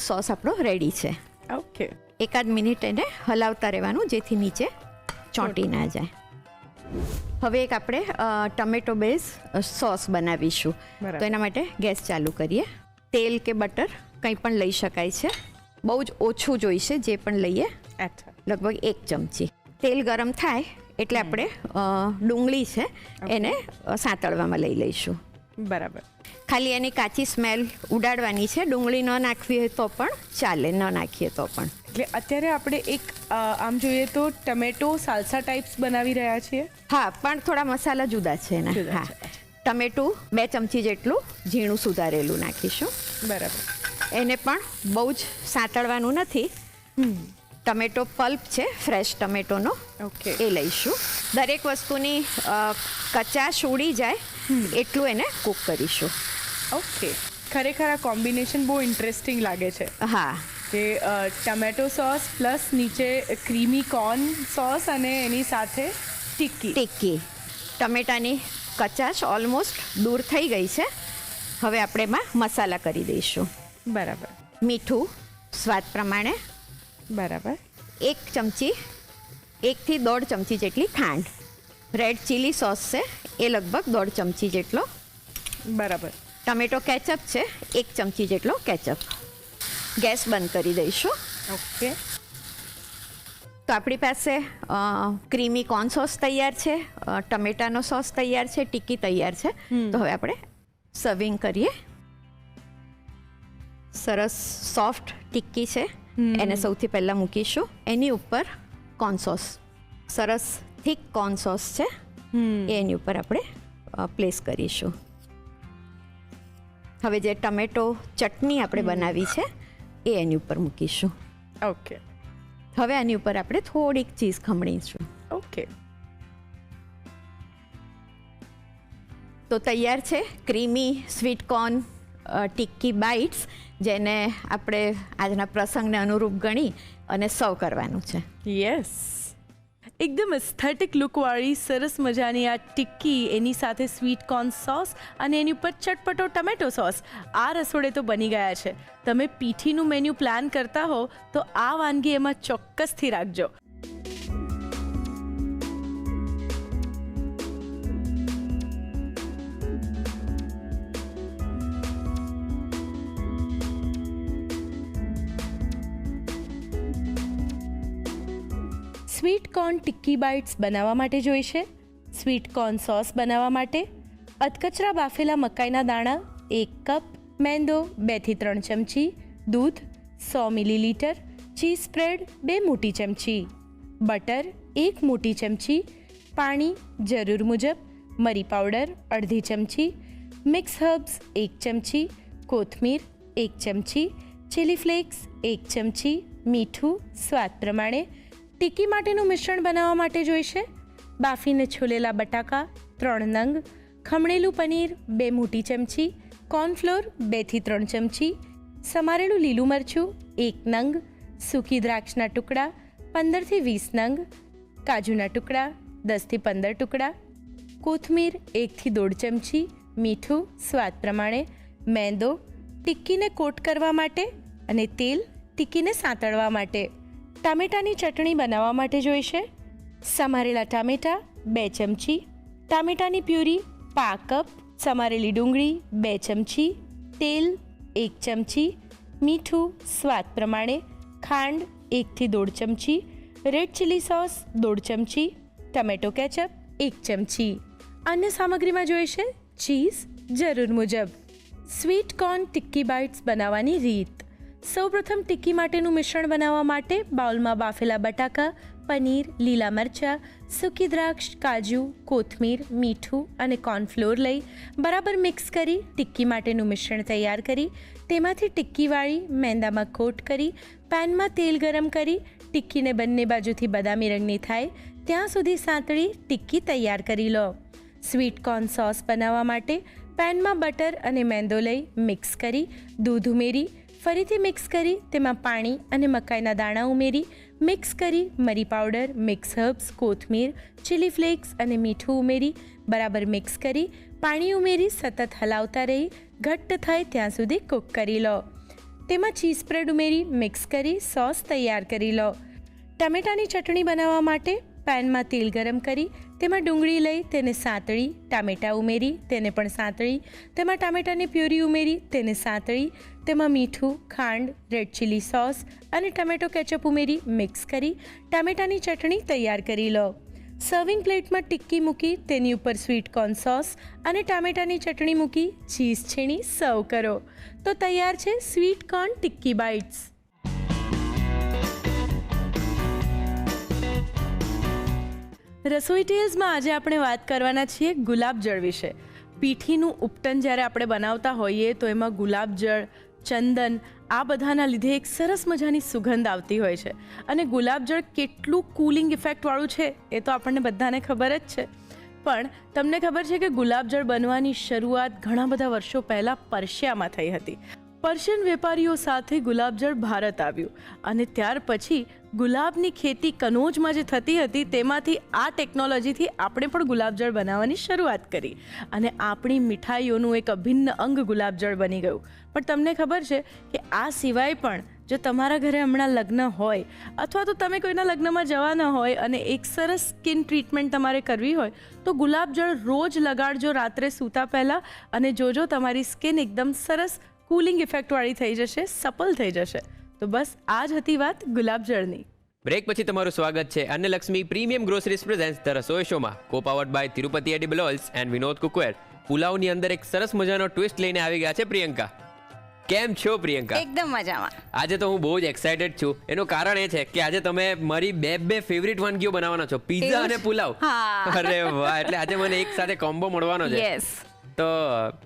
સોસ આપણો રેડી છે. ઓકે. 1 મિનિટ એને હલાવતા રહેવાનું જેથી નીચે ચોંટી ના જાય. હવે એક આપણે ટમેટો બેઝ સોસ બનાવીશું. તો એના માટે ગેસ ચાલુ કરીએ. તેલ કે બટર કંઈ પણ લઈ શકાય છે. બહુ જ ઓછું જોઈશે જે પણ લઈએ. લગભગ 1 ચમચી. તેલ ગરમ થાય એટલે આપણે ડુંગળી છે એને સાંતળવામાં લઈ લઈશું. બરાબર. ખાલી એની કાચી સ્મેલ ઉડાડવાની છે. ડુંગળી ન નાખવી હોય તો પણ ચાલે, ન નાખીએ તો પણ. એટલે અત્યારે આપણે એક આમ જોઈએ તો ટમેટો સાલ્સા ટાઈપ્સ બનાવી રહ્યા છીએ. હા, પણ થોડા મસાલા જુદા છે એના. હા, ટમેટું 2 ચમચી જેટલું ઝીણું સુધારેલું નાખીશું. બરાબર. એને પણ બહુ જ સાંતળવાનું નથી. ટમેટો પલ્પ છે ફ્રેશ ટમેટોનો, ઓકે, એ લઈશું. દરેક વસ્તુની કચાશ ઉડી જાય એટલું એને કૂક કરીશું. ઓકે. ખરેખર આ કોમ્બિનેશન બહુ ઇન્ટરેસ્ટિંગ લાગે છે. હા, કે ટમેટો સોસ પ્લસ નીચે ક્રીમી કોર્ન સોસ અને એની સાથે ટિક્કી. ટમેટાની કચાશ ઓલમોસ્ટ દૂર થઈ ગઈ છે. હવે આપણે એમાં મસાલા કરી દઈશું. બરાબર. મીઠું સ્વાદ પ્રમાણે. બરાબર. 1 ચમચી 1 થી 1.5 ચમચી જેટલી ખાંડ. રેડ ચીલી સોસ છે એ લગભગ 1.5 ચમચી જેટલો. બરાબર. ટમેટો કેચઅપ છે 1 ચમચી જેટલો કેચઅપ. ગેસ બંધ કરી દઈશું. ઓકે. તો આપણી પાસે ક્રીમી કોર્ન સોસ તૈયાર છે, ટમેટાનો સોસ તૈયાર છે, ટિક્કી તૈયાર છે. તો હવે આપણે સર્વિંગ કરીએ. સરસ સોફ્ટ ટિક્કી છે એને સૌથી પહેલાં મૂકીશું. એની ઉપર કોર્ન સોસ, સરસ થીક કોર્ન સોસ છે એ એની ઉપર આપણે પ્લેસ કરીશું. હવે જે ટમેટો ચટણી આપણે બનાવી છે એ એની ઉપર મૂકીશું. ઓકે. હવે આની ઉપર આપણે થોડીક ચીઝ ખમણીશું. ઓકે. તો તૈયાર છે creamy sweet corn tikki bytes, જેને આપણે આજના પ્રસંગને અનુરૂપ ગણી અને સર્વ કરવાનું છે. યસ. એકદમ એસ્થેટિક લુકવાળી સરસ મજાની આ ટિક્કી, એની સાથે સ્વીટ કોર્ન સોસ અને એની ઉપર ચટપટો ટમેટો સોસ, આ રસોડે તો બની ગયા છે. તમે પીઠીનું મેન્યુ પ્લાન કરતા હો તો આ વાનગી એમાં ચોક્કસથી રાખજો. સ્વીટ કોર્ન ટિક્કી બાઇટ્સ બનાવવા માટે જોઈશે સ્વીટ કોર્ન સોસ બનાવવા માટે અધકચરા બાફેલા મકાઈના દાણા 1 કપ, મેંદો 2 થી 3 ચમચી, દૂધ 100 મિલીલીટર, ચીઝ સ્પ્રેડ 2 મોટી ચમચી, બટર 1 મોટી ચમચી, પાણી જરૂર મુજબ, મરી પાવડર અડધી ચમચી, મિક્સ હર્બ્સ 1 ચમચી, કોથમીર 1 ચમચી, ચીલી ફ્લેક્સ 1 ચમચી, મીઠું સ્વાદ પ્રમાણે. ટિક્કી માટેનું મિશ્રણ બનાવવા માટે જોઈશે બાફીને છોલેલા બટાકા 3 નંગ, ખમણેલું પનીર 2 મોટી ચમચી, કોર્નફ્લોર 2 થી 3 ચમચી, સમારેલું લીલું મરચું 1 નંગ, સૂકી દ્રાક્ષના ટુકડા 15 થી 20 નંગ, કાજુના ટુકડા 10 થી 15 ટુકડા, કોથમીર 1 થી 1.5 ચમચી, મીઠું સ્વાદ પ્રમાણે, મેંદો ટિક્કીને કોટ કરવા માટે અને તેલ ટિક્કીને સાંતળવા માટે. ટામેટાની ચટણી બનાવવા માટે જોઈશે સમારેલા ટામેટા 2 ચમચી, ટામેટાની પ્યુરી પા કપ, સમારેલી ડુંગળી 2 ચમચી, તેલ 1 ચમચી, મીઠું સ્વાદ પ્રમાણે, ખાંડ 1 થી 1.5 ચમચી, રેડ ચીલી સોસ 1.5 ચમચી, ટમેટો કેચઅપ 1 ચમચી. અન્ય સામગ્રીમાં જોઈશે ચીઝ જરૂર મુજબ. સ્વીટ કોર્ન ટિક્કી બાઇટ્સ બનાવવાની રીત. સૌપ્રથમ ટિક્કી માટેનું મિશ્રણ બનાવવા માટે બાઉલમાં બાફેલા બટાકા, પનીર, લીલા મરચાં, સૂકી દ્રાક્ષ, કાજુ, કોથમીર, મીઠું અને કોર્નફ્લોર લઈ બરાબર મિક્સ કરી ટિક્કી માટેનું મિશ્રણ તૈયાર કરી તેમાંથી ટિક્કી વાળી મેંદામાં કોટ કરી પેનમાં તેલ ગરમ કરી ટિક્કીને બંને બાજુથી બદામી રંગની થાય ત્યાં સુધી સાંતળી ટિક્કી તૈયાર કરી લો. સ્વીટ કોર્ન સોસ બનાવવા માટે પેનમાં બટર અને મેંદો લઈ મિક્સ કરી દૂધ ઉમેરી ફરીથી મિક્સ કરી તેમાં પાણી અને મકાઈના દાણા ઉમેરી મિક્સ કરી મરી પાવડર, મિક્સ હર્બ્સ, કોથમીર, ચીલી ફ્લેક્સ અને મીઠું ઉમેરી બરાબર મિક્સ કરી પાણી ઉમેરી સતત હલાવતા રહી ઘટ્ટ થાય ત્યાં સુધી કૂક કરી લો. તેમાં ચીઝ સ્પ્રેડ ઉમેરી મિક્સ કરી સોસ તૈયાર કરી લો. ટામેટાની ચટણી બનાવવા માટે પેનમાં તેલ ગરમ કરી તેમાં ડુંગળી લઈ તેને સાંતળી, ટામેટાં ઉમેરી તેને પણ સાંતળી, તેમાં ટામેટાની પ્યુરી ઉમેરી તેને સાંતળી, તેમાં મીઠું, ખાંડ, રેડ ચીલી સોસ અને ટમેટો કેચઅપ ઉમેરી મિક્સ કરી ટામેટાની ચટણી તૈયાર કરી લો. સર્વિંગ પ્લેટમાં ટિક્કી મૂકી તેની ઉપર સ્વીટ કોર્ન સોસ અને ટામેટાની ચટણી મૂકી ચીઝ છીણી સર્વ કરો તો તૈયાર છે સ્વીટ કોર્ન ટિક્કી બાઇટ્સ. રસોઈ ટેલ્સમાં આજે આપણે વાત કરવાના છીએ ગુલાબજળ વિશે. પીઠીનું ઉપટન જ્યારે આપણે બનાવતા હોઈએ તો એમાં ગુલાબજળ, ચંદન આ બધાના લીધે એક સરસ મજાની સુગંધ આવતી હોય છે અને ગુલાબજળ કેટલું કૂલિંગ ઇફેક્ટવાળું છે એ તો આપણને બધાને ખબર જ છે. પણ તમને ખબર છે કે ગુલાબજળ બનવાની શરૂઆત ઘણા બધા વર્ષો પહેલાં પર્શિયામાં થઈ હતી. પર્શિયન વેપારીઓ સાથે ગુલાબજળ ભારત આવ્યું અને ત્યાર પછી ગુલાબની ખેતી કનોજમાં જે થતી હતી તેમાંથી આ ટેકનોલોજીથી આપણે પણ ગુલાબજળ બનાવવાની શરૂઆત કરી અને આપણી મીઠાઈઓનું એક અભિન્ન અંગ ગુલાબજળ બની ગયું. પણ તમને ખબર છે કે આ સિવાય પણ જો તમારા ઘરે હમણાં લગ્ન હોય અથવા તો તમે કોઈના લગ્નમાં જવાના હોય અને એક સરસ સ્કિન ટ્રીટમેન્ટ તમારે કરવી હોય તો ગુલાબજળ રોજ લગાડજો રાત્રે સૂતા પહેલાં અને જોજો તમારી સ્કિન એકદમ સરસ કૂલિંગ ઇફેક્ટવાળી થઈ જશે, સપલ થઈ જશે. તો બસ આ જ હતી વાત ગુલાબજળની. બ્રેક પછી તમારું સ્વાગત છે Annalakshmi premium groceries presents the Rasoi શોમાં co powered by Tirupati edible oils and Vinod cookware. પુલાવની અંદર એક સરસ મજાનો ટ્વિસ્ટ લઈને આવી ગયા છે પ્રિયંકા. કેમ છો પ્રિયંકા? એકદમ મજામાં. આજે તો હું બહુ જ એક્સાઇટેડ છું. એનું કારણ એ છે કે આજે તમે મારી બે ફેવરિટ વાનગીઓ બનાવવાના છો, પિઝા અને પુલાવ. હા. અરે વાહ, એટલે આજે મને એક સાથે કોમ્બો મળવાનો છે. યસ. તો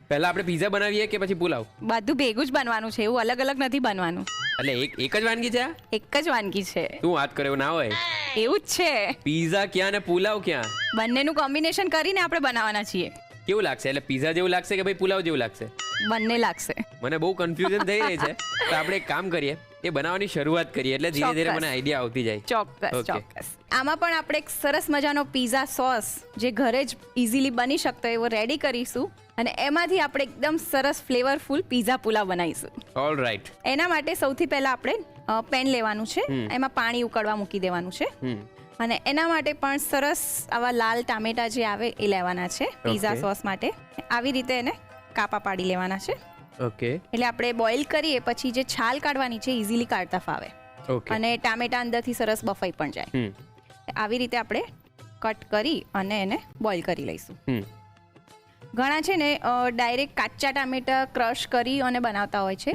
પહેલા આપણે પિઝા બનાવીએ કે પછી પુલાવ? બધું ભેગું જ બનવાનું છે, એવું અલગ અલગ નથી બનવાનું. એટલે એક જ વાનગી છે આ? એક જ વાનગી છે. શું વાત કરે, એવું ના હોય. એવું જ છે. પિઝા ક્યાં ને પુલાવ ક્યાં? બંનેનું કોમ્બિનેશન કરીને આપણે બનાવવાના છીએ. કેવું લાગશે? એટલે પિઝા જેવું લાગશે કે ભાઈ પુલાવ જેવું લાગશે? બંને લાગશે. મને બહુ કન્ફ્યુઝન થઈ રહી છે. તો આપણે એક કામ કરીએ, એ બનાવવાની શરૂઆત કરીએ એટલે ધીરે ધીરે મને આઈડિયા આવતી જાય. ચોક્કસ Okay. ચોક્કસ. આમાં પણ આપણે એક સરસ મજાનો પિઝા સોસ જે ઘરે જ ઇઝીલી બની શકતો એવો રેડી કરીશું અને એમાંથી આપણે એકદમ સરસ ફ્લેવરફુલ પિઝા પુલાવ બનાવીશું. All right. એના માટે સૌથી પહેલા આપણે પેન લેવાનું છે, એમાં પાણી ઉકળવા મૂકી દેવાનું છે અને એના માટે પણ સરસ આવા લાલ ટામેટા જે આવે એ લેવાના છે પિઝા Okay. સોસ માટે. આવી રીતે એને કાપા પાડી લેવાના છે. ઓકે એટલે આપણે બોઇલ કરીએ પછી જે છાલ કાઢવાની છે ઇઝીલી કાઢતા ફાવે ઓકે. અને ટામેટા અંદરથી સરસ બફાઈ પણ જાય. આવી રીતે આપણે કટ કરી અને એને બોઇલ કરી લઈશું. ઘણા છે ને ડાયરેક્ટ કાચા ટામેટા ક્રશ કરી અને બનાવતા હોય છે.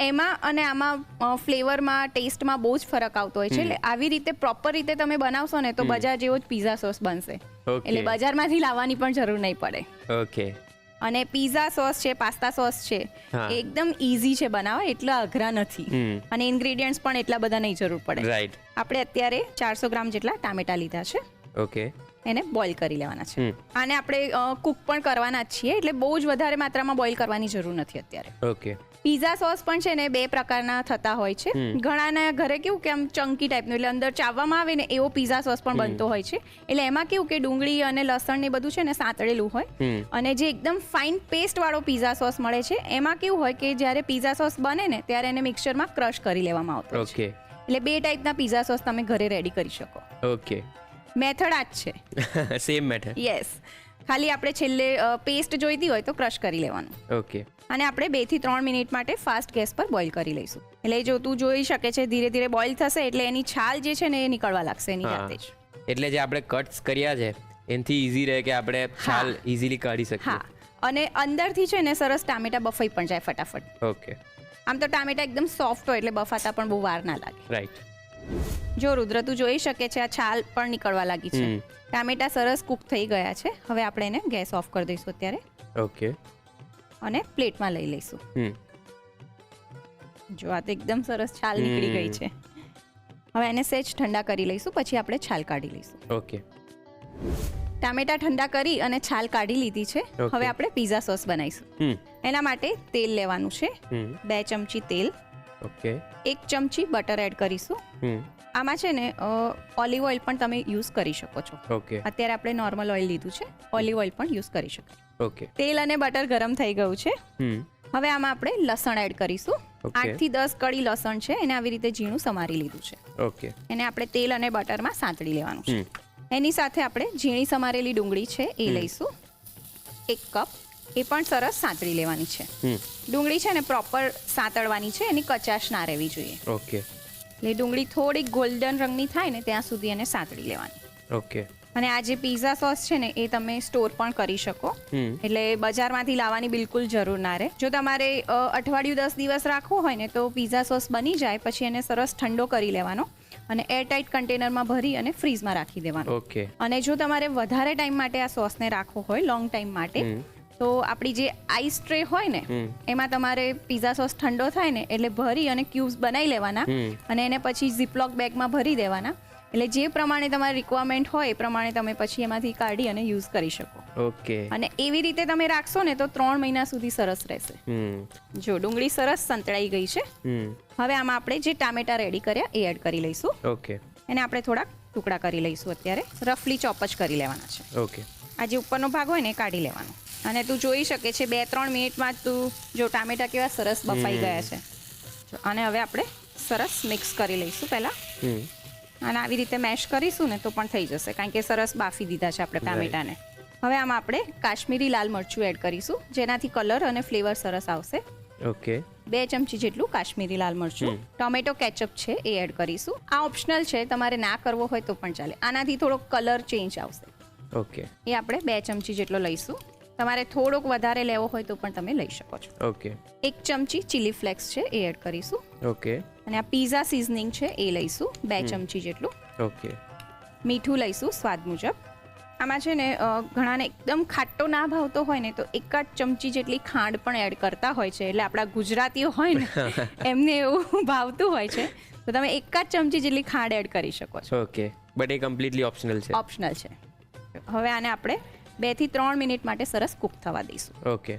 એમાં અને આમાં ફ્લેવરમાં ટેસ્ટમાં બહુ જ ફરક આવતો હોય છે. એટલે આવી રીતે પ્રોપર રીતે તમે બનાવશો ને તો બજાર જેવો જ પિઝા સોસ બનશે. એટલે બજારમાંથી લાવવાની પણ જરૂર નહીં પડે. ઓકે. અને પિઝા સોસ છે, પાસ્તા સોસ છે, હા. એ એકદમ ઈઝી છે બનાવવા, એટલા અઘરા નથી અને ઇન્ગ્રેડિયન્ટ્સ પણ એટલા બધા નહીં જરૂર પડે. રાઈટ. આપણે અત્યારે 400 ગ્રામ જેટલા ટામેટા લીધા છે. ઓકે એને બોઇલ કરી લેવાના છે. હમ. આને આપણે કુક પણ કરવાના જ છીએ, એટલે બહુ જ વધારે માત્રામાં બોઇલ કરવાની જરૂર નથી અત્યારે. ઓકે પીઝા સોસ પણ છે ને 2 પ્રકારના થતા હોય છે. ઘણાના ઘરે કેવું કે આમ ચંકી ટાઈપનું, એટલે અંદર ચાવવામાં આવે ને એવો પીઝા સોસ પણ બનતો હોય છે. એટલે એમાં કેવું કે ડુંગળી અને લસણ ને બધું છે ને સાંતળેલું હોય, અને જે એકદમ ફાઇન પેસ્ટ વાળો પીઝા સોસ મળે છે એમાં કેવું હોય કે જ્યારે પીઝા સોસ બને ને ત્યારે એને મિક્સરમાં ક્રશ કરી લેવામાં આવતો હોય છે. ઓકે એટલે 2 ટાઈપના પીઝા સોસ તમે ઘરે રેડી કરી શકો. ઓકે મેથડ આ જ છે. Same method. યસ, ખાલી આપણે છેલ્લે પેસ્ટ જોઈતી હોય તો ક્રશ કરી લેવાનું. ઓકે અને આપણે 2 થી 3 મિનિટ માટે ફાસ્ટ ગેસ પર બોઇલ કરી લઈશું. એટલે જો તું જોઈ શકે છે ધીરે ધીરે બોઇલ થશે એટલે એની છાલ જે છે ને એ નીકળવા લાગશે એની જાતે જ. એટલે જે આપણે કટ્સ કર્યા છે એનાથી ઈઝી રહે કે આપણે છાલ ઇઝીલી કાઢી શકીએ. હા, અને અંદરથી છે ને સરસ ટામેટા બફાઈ પણ જાય ફટાફટ. ઓકે આમ તો ટામેટા એકદમ સોફ્ટ હોય એટલે બફાતા પણ બહુ વાર ના લાગે. રાઈટ. જો રુદ્ર તું જોઈ શકે છે આ છાલ પણ નીકળવા લાગી છે. ટામેટા સરસ કુક થઈ ગયા છે. હવે આપણે એને ગેસ ઓફ કરી દઈશું અત્યારે, ઓકે અને પ્લેટમાં લઈ લઈશું. જો આ તો એકદમ સરસ છાલ નીકળી ગઈ છે. હવે એને સહેજ ઠંડા કરી લઈશું, પછી આપણે છાલ કાઢી લઈશું. ઓકે ટામેટા ઠંડા કરી અને છાલ કાઢી લીધી છે. હવે આપણે પીઝા સોસ બનાવીશું. એના માટે તેલ લેવાનું છે, 2 ચમચી તેલ. ઓકે 1 ચમચી બટર એડ કરીશું. આમાં છે ને ઓલિવ ઓઇલ પણ તમે યુઝ કરી શકો છો. ઓકે અત્યારે આપણે નોર્મલ ઓઇલ લીધું છે, ઓલિવ ઓઇલ પણ યુઝ કરી શકો. ઓકે તેલ અને બટર ગરમ થઈ ગયું છે. હવે આમાં આપણે લસણ એડ કરીશું. 8 થી 10 કળી લસણ છે, એને આવી રીતે ઝીણું સમારી લીધું છે. ઓકે એને આપણે તેલ અને બટરમાં સાંતળી લેવાનું છે. એની સાથે આપણે ઝીણી સમારેલી ડુંગળી છે એ લઈશું, 1 કપ. એ પણ સરસ સાંતળી લેવાની છે. ડુંગળી છે ને પ્રોપર સાંતળવાની છે, એની કચાશ ના રહેવી જોઈએ. ઓકે એટલે ડુંગળી થોડી ગોલ્ડન રંગની થાય ને ત્યાં સુધી એને સાંતળી લેવાની. ઓકે અને આ જે પીઝા સોસ છે ને એ તમે સ્ટોર પણ કરી શકો, એટલે બજારમાંથી લાવવાની બિલકુલ જરૂર ના રહે. જો તમારે અઠવાડિયું 10 દિવસ રાખવું હોય ને તો પીઝા સોસ બની જાય પછી એને સરસ ઠંડો કરી લેવાનો અને એરટાઇટ કન્ટેનરમાં ભરી અને ફ્રીઝમાં રાખી દેવાનો. ઓકે અને જો તમારે વધારે ટાઈમ માટે આ સોસને રાખવો હોય, લોંગ ટાઈમ માટે, તો આપણી જે આઈસ ટ્રે હોય ને એમાં તમારે પીઝા સોસ ઠંડો થાય ને એટલે ભરી અને ક્યુબ્સ બનાવી લેવાના અને એને પછી ઝીપલોક બેગમાં ભરી દેવાના. એટલે જે પ્રમાણે તમારી રિક્વાયરમેન્ટ હોય એ પ્રમાણે તમે પછી એમાંથી કાઢી અને યુઝ કરી શકો. ઓકે અને એવી રીતે તમે રાખશો ને તો 3 મહિના સુધી સરસ રહેશે. જો ડુંગળી સરસ સંતળાઈ ગઈ છે. હવે આમાં આપણે જે ટામેટા રેડી કર્યા એ એડ કરી લઈશું. ઓકે એને આપણે થોડાક ટુકડા કરી લઈશું. અત્યારે રફલી ચોપ જ કરી લેવાના છે. ઓકે આ જે ઉપરનો ભાગ હોય ને એ કાઢી લેવાનો. અને તું જોઈ શકે છે 2-3 મિનિટમાં તું જો ટામેટા કેવા સરસ બફાઈ ગયા છે. અને હવે આપણે સરસ મિક્સ કરી લઈશું પહેલા. અને આવી રીતે મેશ કરીશું ને તો પણ થઈ જશે, કારણ કે સરસ બાફી દીધા છે આપણે ટામેટાને. હવે આમાં આપણે કાશ્મીરી લાલ મરચું એડ કરીશું, જેનાથી કલર અને ફ્લેવર સરસ આવશે. ઓકે 2 ચમચી જેટલું કાશ્મીરી લાલ મરચું. ટોમેટો કેચઅપ છે એ એડ કરીશું. આ ઓપ્શનલ છે, તમારે ના કરવો હોય તો પણ ચાલે. આનાથી થોડો કલર ચેન્જ આવશે. ઓકે એ આપણે 2 ચમચી જેટલો લઈશું. તમારે થોડોક વધારે લેવો હોય તો પણ તમે લઈ શકો છો. ઓકે 1 ચમચી ચીલી ફ્લેક્સ છે એ એડ કરીશું. ઓકે અને આ પીઝા સિઝનિંગ છે એ લઈશું 2 ચમચી જેટલું. ઓકે મીઠું લઈશું સ્વાદ મુજબ. આમાં છે ને ઘણાને એકદમ ખાટો ના ભાવતો હોય ને તો 1 ચમચી જેટલી ખાંડ પણ એડ કરતા હોય છે. એટલે આપણા ગુજરાતીઓ હોય ને એમને એવું ભાવતું હોય છે તો તમે 1 ચમચી જેટલી ખાંડ એડ કરી શકો છો. Okay but A completely optional છે. ઓપ્શનલ છે. હવે આને આપણે 2 થી 3 મિનિટ માટે સરસ કુક થવા દઈશું. ઓકે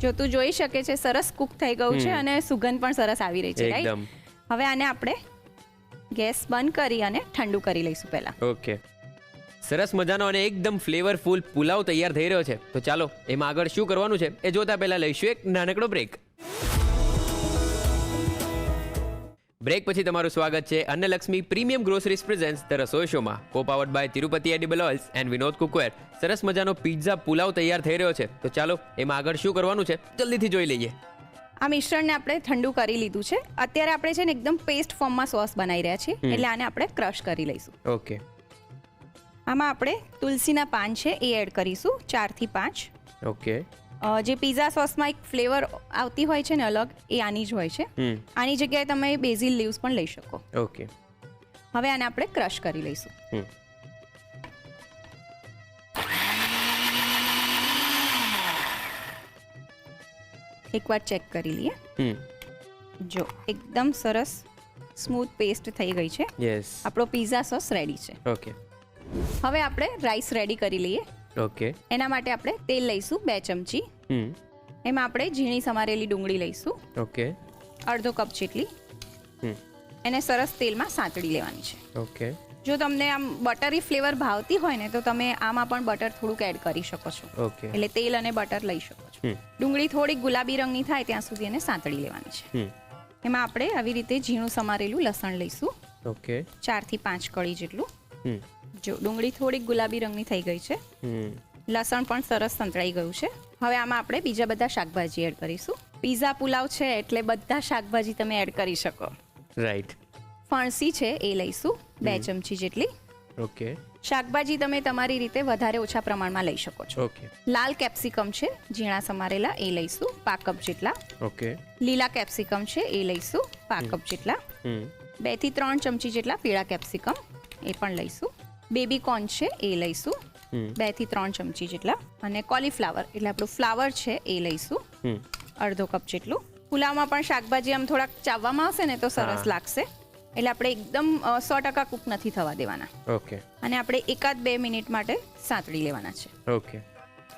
જો તું જોઈ શકે છે સરસ કુક થઈ ગયું છે અને સુગંધ પણ સરસ આવી રહી છે. એકદમ. રાઈટ. હવે આને આપણે ગેસ બંધ કરી અને ઠંડુ કરી લઈશું પહેલા. ઓકે સરસ મજાનો અને એકદમ ફ્લેવરફુલ પુલાવ તૈયાર થઈ રહ્યો છે. તો ચાલો એમાં આગળ શું કરવાનું છે એ જોતા પહેલા લઈશું એક નાનકડો બ્રેક. બ્રેક પછી તમારું સ્વાગત છે Annalakshmi premium groceries presents the Rasoi શોમાં, co powered by Tirupati edible oils and Vinod cookware. સરસ મજાનો પિઝા પુલાવ તૈયાર થઈ રહ્યો છે. તો ચાલો એમાં આગળ શું કરવાનું છે જલ્દીથી જોઈ લઈએ. આ મિશ્રણને આપણે ઠંડુ કરી લીધું છે. અત્યારે આપણે છે ને એકદમ પેસ્ટ ફોર્મમાં સોસ બનાવી રહ્યા છીએ, એટલે આને આપણે ક્રશ કરી લઈશું. ઓકે આમાં આપણે તુલસીના પાન છે એ એડ કરીશું 4 થી 5. ઓકે જે પીઝા સોસમાં એક ફ્લેવર આવતી હોય છે ને અલગ, એ આની જ હોય છે. આની જગ્યાએ તમે બેઝિલ લીવ્સ પણ લઈ શકો. ઓકે હવે આને આપણે ક્રશ કરી લઈશું. એકવાર ચેક કરી લઈએ. જો એકદમ સરસ સ્મૂથ પેસ્ટ થઈ ગઈ છે. યસ આપણો પીઝા સોસ રેડી છે. ઓકે હવે આપણે રાઈસ રેડી કરી લઈએ. ઓકે. એના માટે આપણે તેલ લઈશું 2 ચમચી. એમાં આપણે ઝીણી સમારેલી ડુંગળી લઈશું ઓકે. અડધો કપ જેટલી. એને સરસ તેલમાં સાંતળી લેવાની છે. ઓકે. જો તમને આમ બટરી ફ્લેવર ભાવતી હોય ને તો તમે આમાં પણ બટર થોડુંક એડ કરી શકો છો. ઓકે. એટલે તેલ અને બટર લઈ શકો છો. ડુંગળી થોડી ગુલાબી રંગની થાય ત્યાં સુધી એને સાંતળી લેવાની છે. એમાં આપણે આવી રીતે ઝીણું સમારેલું લસણ લઈશું. ઓકે. 4 થી 5 કળી જેટલું. જો ડુંગળી થોડીક ગુલાબી રંગની થઈ ગઈ છે. લસણ પણ સરસ સંતળાઈ ગયું છે. હવે આમાં આપણે બીજા બધા શાકભાજી એડ કરીશું. પીઝા પુલાવ છે એટલે બધા શાકભાજી તમે એડ કરી શકો. રાઈટ. ફણસી છે એ લઈશું 2 ચમચી જેટલી. ઓકે. શાકભાજી તમે તમારી રીતે વધારે ઓછા પ્રમાણમાં લઈ શકો છો. ઓકે. લાલ કેપ્સિકમ છે ઝીણા સમારેલા એ લઈશું 5 કપ જેટલા. ઓકે. લીલા કેપ્સિકમ છે એ લઈશું 5 કપ જેટલા. 2 થી 3 ચમચી જેટલા પીળા કેપ્સિકમ એ પણ લઈશું. બેબી કોર્ન છે એ લઈશું 2 થી 3 ચમચી જેટલા. અને કોલીફ્લાવર એટલે આપણું ફ્લાવર છે એ લઈશું અડધો કપ જેટલું. પુલાવમાં પણ શાકભાજી આમ થોડાક ચાવવામાં આવશે ને તો સરસ લાગશે. એટલે આપણે એકદમ 100% કૂક નથી થવા દેવાના. ઓકે. અને આપણે 1-2 મિનિટ માટે સાંતળી લેવાના છે. ઓકે.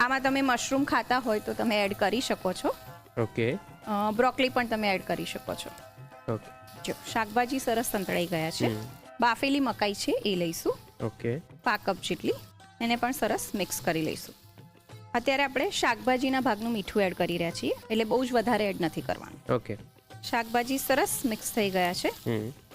આમાં તમે મશરૂમ ખાતા હોય તો તમે એડ કરી શકો છો. ઓકે. બ્રોકલી પણ તમે એડ કરી શકો છો. ઓકે. જો શાકભાજી સરસ સંતળાઈ ગયા છે. બાફેલી મકાઈ છે એ લઈશું ઓકે. 5 કપ જેટલી. એને પણ સરસ મિક્સ કરી લઈશું. અત્યારે આપણે શાકભાજીના ભાગનું મીઠું એડ કરી રહ્યા છીએ એટલે બહુ જ વધારે એડ નથી કરવાનું. ઓકે. શાકભાજી સરસ મિક્સ થઈ ગયા છે.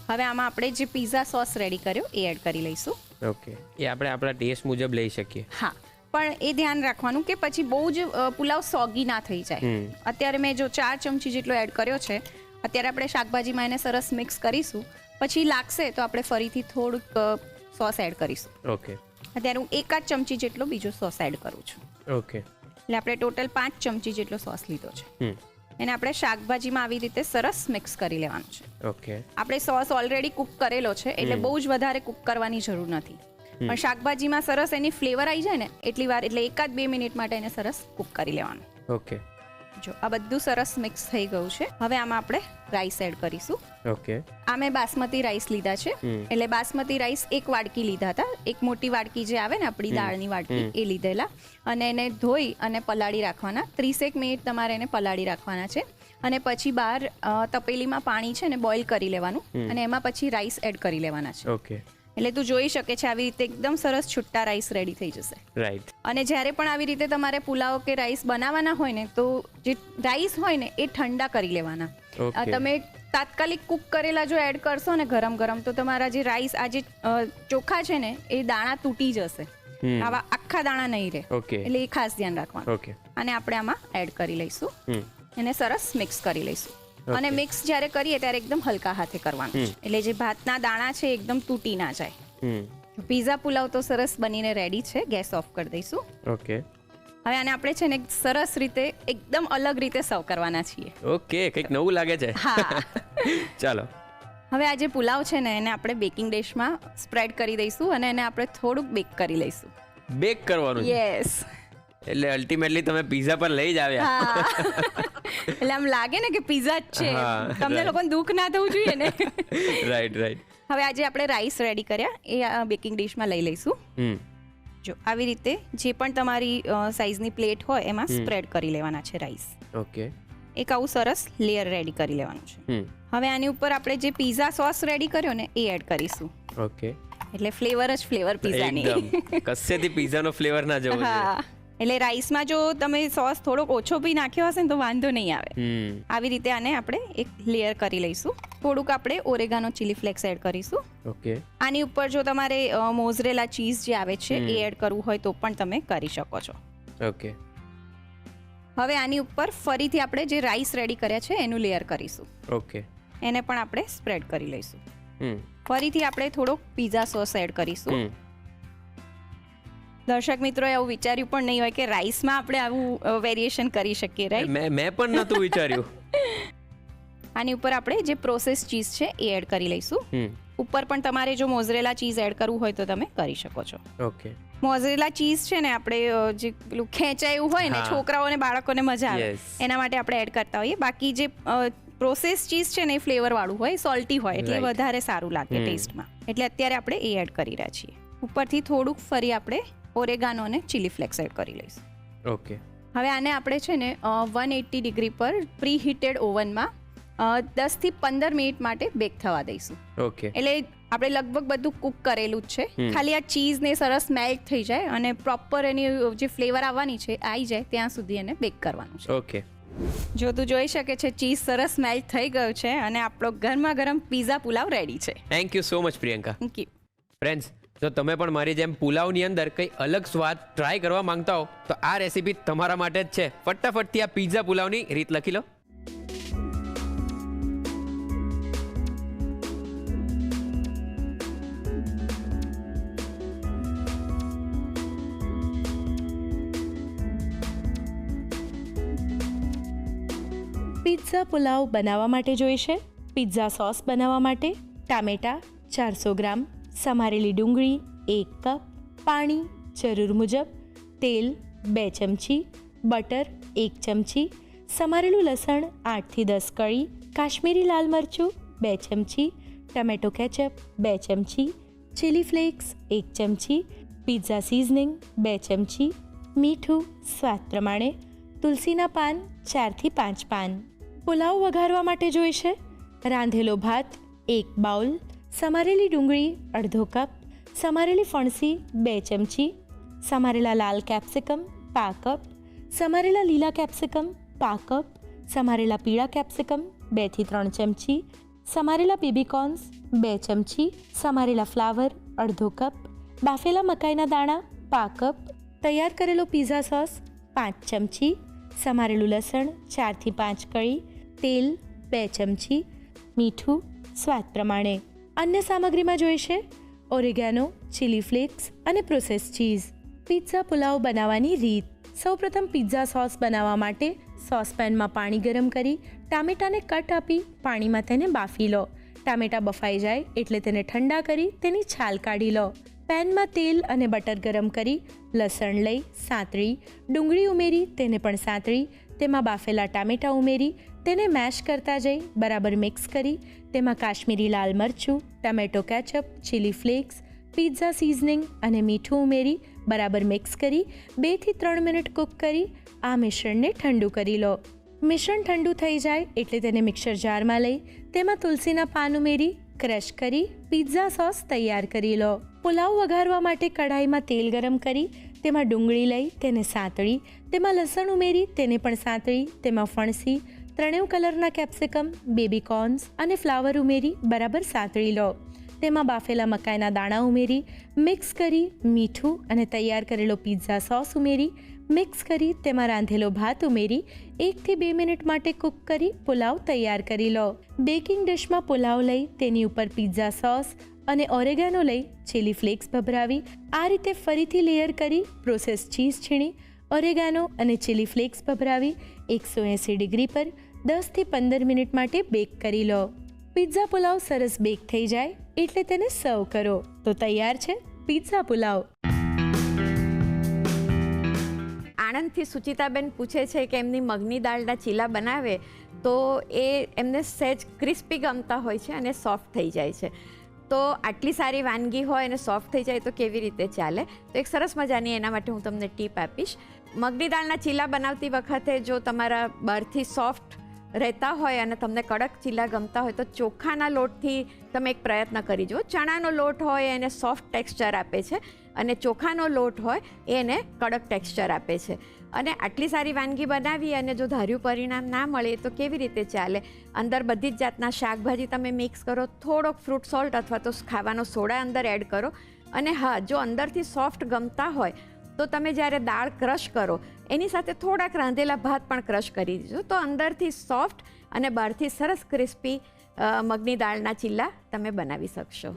હવે આમાં આપણે જે પીઝા સોસ રેડી કર્યો એ એડ કરી લઈશું. ઓકે. એ આપણે આપણા ટેસ્ટ મુજબ લઈ શકીએ. હા, પણ એ ધ્યાન રાખવાનું કે પછી બહુ જ પુલાવ સોગી ના થઈ જાય. અત્યારે મેં જો 4 ચમચી જેટલો એડ કર્યો છે. અત્યારે આપણે શાકભાજીમાં એને સરસ મિક્સ કરીશું. પછી લાગશે તો આપણે ફરીથી થોડુંક સોસ એડ કરીશું. ઓકે. અત્યારે હું 1 જ ચમચી જેટલો બીજો સોસ એડ કરું છું. ઓકે. એટલે આપણે ટોટલ 5 ચમચી જેટલો સોસ લીધો છે. એને આપણે શાકભાજીમાં આવી રીતે સરસ મિક્સ કરી લેવાનું છે. ઓકે. આપણે સોસ ઓલરેડી કુક કરેલો છે એટલે બહુ જ વધારે કુક કરવાની જરૂર નથી. પણ શાકભાજીમાં સરસ એની ફ્લેવર આવી જાય ને એટલી વાર એટલે 1-2 મિનિટ માટે એને સરસ કુક કરી લેવાનું. ઓકે. જો આ બધું સરસ મિક્સ થઈ ગયું છે. હવે આમાં આપણે રાઈસ એડ કરીશું. ઓકે. આ મેં બાસમતી રાઈસ લીધા છે. એટલે બાસમતી રાઈસ 1 વાડકી લીધા હતા. એક મોટી વાડકી જે આવે ને આપણી દાળની વાડકી એ લીધેલા. અને એને ધોઈ અને પલાળી રાખવાના. 30 મિનિટ તમારે એને પલાળી રાખવાના છે. અને પછી બહાર તપેલીમાં પાણી છે ને બોઇલ કરી લેવાનું. અને એમાં પછી રાઈસ એડ કરી લેવાના છે. ઓકે. એટલે તું જોઈ શકે છે આવી રીતે એકદમ સરસ છૂટા રાઈસ રેડી થઈ જશે. રાઈટ. અને જ્યારે પણ આવી રીતે તમારે પુલાવ કે રાઈસ બનાવવાના હોય ને તો જે રાઈસ હોય ને એ ઠંડા કરી લેવાના. તમે તાત્કાલિક કુક કરેલા જો એડ કરશો ને ગરમ ગરમ તો તમારા જે રાઈસ આ જે ચોખા છે ને એ દાણા તૂટી જશે. આવા આખા દાણા નહીં રહે. ઓકે. એટલે એ ખાસ ધ્યાન રાખવાનું. ઓકે. અને આપણે આમાં એડ કરી લઈશું. એને સરસ મિક્સ કરી લઈશું. અને મિક્સ જ્યારે કરીએ ત્યારે એકદમ હલકા હાથે કરવાનું છે. એટલે જે ભાતના દાણા છે એકદમ તૂટી ના જાય. પીઝા પુલાવ તો સરસ બનીને રેડી છે. ગેસ ઓફ કરી દઈશું. ઓકે. હવે આને આપણે છે ને સરસ રીતે એકદમ અલગ રીતે સર્વ કરવાના છીએ. ઓકે. કંઈક નવું લાગે છે. હા. ચાલો. હવે આ જે પુલાવ છે ને એને આપણે બેકિંગ ડિશમાં સ્પ્રેડ કરી દઈશું અને એને આપણે થોડુંક બેક કરી લઈશું. બેક કરવાનું છે. યસ. એટલે અલ્ટિમેટલી તમે પીઝા પર લઈ જ આવ્યા. એટલે આમ લાગે ને કે પીઝા જ છે. હા, તમને લોકોને દુઃખ ના થવું જોઈએ ને. Right right. હવે આજે આપણે રાઈસ રેડી કર્યા એ આ બેકિંગ ડિશમાં લઈ લઈશું. જો આવી રીતે જે પણ તમારી સાઈઝની પ્લેટ હોય એમાં સ્પ્રેડ કરી લેવાના છે રાઈસ. ઓકે. એક આવું સરસ લેયર રેડી કરી લેવાનું છે. હવે આની ઉપર આપણે જે પીઝા સોસ રેડી કર્યો ને એ એડ કરીશું. ઓકે. એટલે ફ્લેવર જ ફ્લેવર પીઝાની. એકદમ કસ્સેથી પીઝાનો ફ્લેવર ના જવો જોઈએ. હા. એટલે રાઈસમાં જો તમે સોસ થોડોક ઓછો બી નાખ્યો હશે ને તો વાંધો નહીં આવે. આવી રીતે આને આપણે એક લેયર કરી લઈશું. થોડુંક આપણે ઓરેગાનો ચીલી ફ્લેક્સ એડ કરીશું. ઓકે. આની ઉપર જો તમારે મોઝરેલા ચીઝ જે આવે છે એ એડ કરવું હોય તો પણ તમે કરી શકો છો. ઓકે. હવે આની ઉપર ફરીથી આપણે જે રાઈસ રેડી કર્યા છે એનું લેયર કરીશું. ઓકે. એને પણ આપણે સ્પ્રેડ કરી લઈશું. ફરીથી આપણે થોડોક પીઝા સોસ એડ કરીશું. દર્શક મિત્રો એવું વિચાર્યું પણ નહીં હોય કે રાઈસમાં આપણે આવું વેરિએશન કરી શકીએ. રાઈટ. મેં પણ નહોતું વિચાર્યું. આની ઉપર આપણે જે પ્રોસેસ ચીઝ છે એ એડ કરી લઈશું. ઉપર પણ તમારે જો મોઝરેલા ચીઝ એડ કરવું હોય તો તમે કરી શકો છો. ઓકે. મોઝરેલા ચીઝ છે ને આપણે જે પેલું ખેંચાયું હોય ને છોકરાઓને બાળકોને મજા આવે એના માટે આપણે એડ કરતા હોઈએ. બાકી જે પ્રોસેસ ચીઝ છે ને એ ફ્લેવર વાળું હોય સોલ્ટી હોય એટલે વધારે સારું લાગે ટેસ્ટમાં. એટલે અત્યારે આપણે એ એડ કરી રહ્યા છીએ. ઉપરથી થોડુંક ફરી આપણે ઓરેગાનો અને ચીલી ફ્લેક્સ એડ કરી લઈશું. ઓકે. હવે આને આપણે છે ને 180 ડિગ્રી પર પ્રી હીટેડ ઓવનમાં 10 થી 15 મિનિટ માટે બેક થવા દઈશું. ઓકે. એટલે આપણે લગભગ બધું કુક કરેલું જ છે, ખાલી આ ચીઝ ને સરસ મેલ્ટ થઈ જાય અને પ્રોપર એની જે ફ્લેવર આવવાની છે આવી જાય ત્યાં સુધી એને બેક કરવાનું છે. ઓકે. જો તું જોઈ શકે છે ચીઝ સરસ મેલ્ટ થઈ ગયો છે અને આપણો ગરમા ગરમ પીઝા પુલાવ રેડી છે. Thank you so much Priyanka. Thank you. Friends, જો તમે પણ મારી જેમ પુલાવની અંદર કંઈ અલગ સ્વાદ ટ્રાય કરવા માંગતા હો તો આ રેસીપી તમારા માટે જ છે. ફટાફટથી આ પિઝા પુલાવની રીત લખી લો. પિઝા પુલાવ બનાવવા માટે જોઈશે પિઝા સોસ બનાવવા માટે ટામેટાં 400 ગ્રામ, સમારેલી ડુંગળી 1 કપ, પાણી જરૂર મુજબ, તેલ 2 ચમચી, બટર 1 ચમચી, સમારેલું લસણ 8 થી 10 કળી, કાશ્મીરી લાલ મરચું 2 ચમચી, ટમેટો કેચઅપ 2 ચમચી, ચીલી ફ્લેક્સ 1 ચમચી, પિઝા સિઝનિંગ 2 ચમચી, મીઠું સ્વાદ પ્રમાણે, તુલસીના પાન 4 થી 5 પાન. પુલાવ વઘારવા માટે જોઈશે રાંધેલો ભાત 1 બાઉલ, સમારેલી ડુંગળી અડધો કપ, સમારેલી ફણસી 2 ચમચી, સમારેલા લાલ કેપ્સિકમ પા કપ, સમારેલા લીલા કેપ્સિકમ પા કપ, સમારેલા પીળા કેપ્સિકમ 2 થી 3 ચમચી, સમારેલા બેબીકોર્ન્સ 2 ચમચી, સમારેલા ફ્લાવર અડધો કપ, બાફેલા મકાઈના દાણા પા કપ, તૈયાર કરેલો પિઝા સોસ 5 ચમચી, સમારેલું લસણ 4 થી 5 કળી, તેલ 2 ચમચી, મીઠું સ્વાદ પ્રમાણે. અન્ય સામગ્રીમાં જોઈશે ઓરેગાનો, ચીલી ફ્લેક્સ અને પ્રોસેસ ચીઝ. પિઝા પુલાવ બનાવવાની રીત. સૌપ્રથમ પિઝા સોસ બનાવવા માટે સોસપેનમાં પાણી ગરમ કરી ટામેટાને કટ આપી પાણીમાં તેને બાફી લો. ટામેટા બફાઈ જાય એટલે તેને ઠંડા કરી તેની છાલ કાઢી લો. પેનમાં તેલ અને બટર ગરમ કરી લસણ લઈ સાંતળી, ડુંગળી ઉમેરી તેને પણ સાંતળી, તેમાં બાફેલા ટામેટાં ઉમેરી તેને મેશ કરતા જઈ બરાબર મિક્સ કરી તેમાં કાશ્મીરી લાલ મરચું, tomato ketchup, chilli flakes, pizza seasoning અને મીઠું ઉમેરી બરાબર મિક્સ કરી 2 થી 3 મિનિટ કૂક કરી આ મિશ્રણને ઠંડુ કરી લો. મિશ્રણ ઠંડુ થઈ જાય એટલે તેને મિક્સર જારમાં લઈ તેમાં તુલસીના પાન ઉમેરી ક્રશ કરી પિઝા સોસ તૈયાર કરી લો. પુલાવ વઘારવા માટે કઢાઈમાં તેલ ગરમ કરી તેમાં ડુંગળી લઈ તેને સાંતળી, તેમાં લસણ ઉમેરી તેને પણ સાંતળી, તેમાં ફણસી, 3 કલરના કેપ્સિકમ, બેબીકોર્ન્સ અને ફ્લાવર ઉમેરી બરાબર સાંતળી લો. તેમાં બાફેલા મકાઈના દાણા ઉમેરી મિક્સ કરી મીઠું અને તૈયાર કરેલો પિઝા સોસ ઉમેરી મિક્સ કરી તેમાં રાંધેલો ભાત ઉમેરી 1 થી 2 મિનિટ માટે કૂક કરી પુલાવ તૈયાર કરી લો. બેકિંગ ડિશમાં પુલાવ લઈ તેની ઉપર પિઝા સોસ અને ઓરેગાનો લઈ ચીલી ફ્લેક્સ ભભરાવી આ રીતે ફરીથી લેયર કરી પ્રોસેસ ચીઝ છીણી ઓરેગાનો અને ચીલી ફ્લેક્સ ભભરાવી 180 ડિગ્રી પર 10 થી 15 મિનિટ માટે બેક કરી લો. પિઝા પુલાવ સરસ બેક થઈ જાય એટલે તેને સર્વ કરો તો તૈયાર છે પિઝા પુલાવ. આણંદથી સુચિતાબેન પૂછે છે કે એમની મગની દાળના ચીલા બનાવે તો એ એમને સહેજ ક્રિસ્પી ગમતા હોય છે અને સોફ્ટ થઈ જાય છે. તો આટલી સારી વાનગી હોય અને સોફ્ટ થઈ જાય તો કેવી રીતે ચાલે? તો એક સરસ મજાની એના માટે હું તમને ટીપ આપીશ. મગની દાળના ચીલા બનાવતી વખતે જો તમારા બહારથી સોફ્ટ રહેતા હોય અને તમને કડક ચીલા ગમતા હોય તો ચોખાના લોટથી તમે એક પ્રયત્ન કરી જુઓ. ચણાનો લોટ હોય એને સોફ્ટ ટેક્સચર આપે છે અને ચોખાનો લોટ હોય એને કડક ટેક્સચર આપે છે. અને આટલી સારી વાનગી બનાવી અને જો ધાર્યું પરિણામ ના મળે તો કેવી રીતે ચાલે? અંદર બધી જ જાતના શાકભાજી તમે મિક્સ કરો, થોડોક ફ્રૂટ સોલ્ટ અથવા તો ખાવાનો સોડા અંદર એડ કરો અને હા, જો અંદરથી સોફ્ટ ગમતા હોય તો તમે જ્યારે દાળ ક્રશ કરો એની સાથે થોડાક રાંધેલા ભાત પણ ક્રશ કરી દીજો તો અંદરથી સોફ્ટ અને બહારથી સરસ ક્રિસ્પી મગની દાળના ચીલા તમે બનાવી શકશો.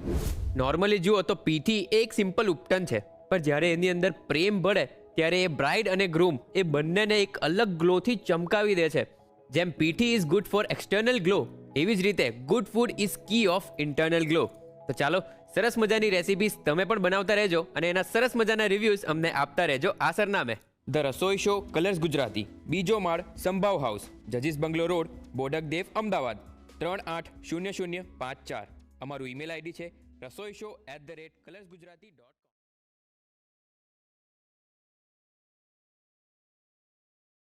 નોર્મલી જુઓ તો પીઠી એક સિમ્પલ ઉપટન છે, પણ જ્યારે એની અંદર પ્રેમ ભળે ત્યારે એ બ્રાઇડ અને ગ્રૂમ એ બંનેને એક અલગ ગ્લોથી ચમકાવી દે છે. જેમ પીઠી is good for external glow, એવી જ રીતે good food is key of internal glow. તો ચાલો, સરસ મજાની રેસિપીઝ તમે પણ બનાવતા રહેજો અને એના સરસ મજાના રિવ્યૂઝ અમને આપતા રહેજો આ સરનામે: the Rasoi show, colours Gujarati, બીજો માળ, સંભાવ હાઉસ, જજીસ બંગલો રોડ, બોડક દેવ, અમદાવાદ 380054. અમારું ઈમેલ આઈડી છે rasoishow@colorsgujarati.com.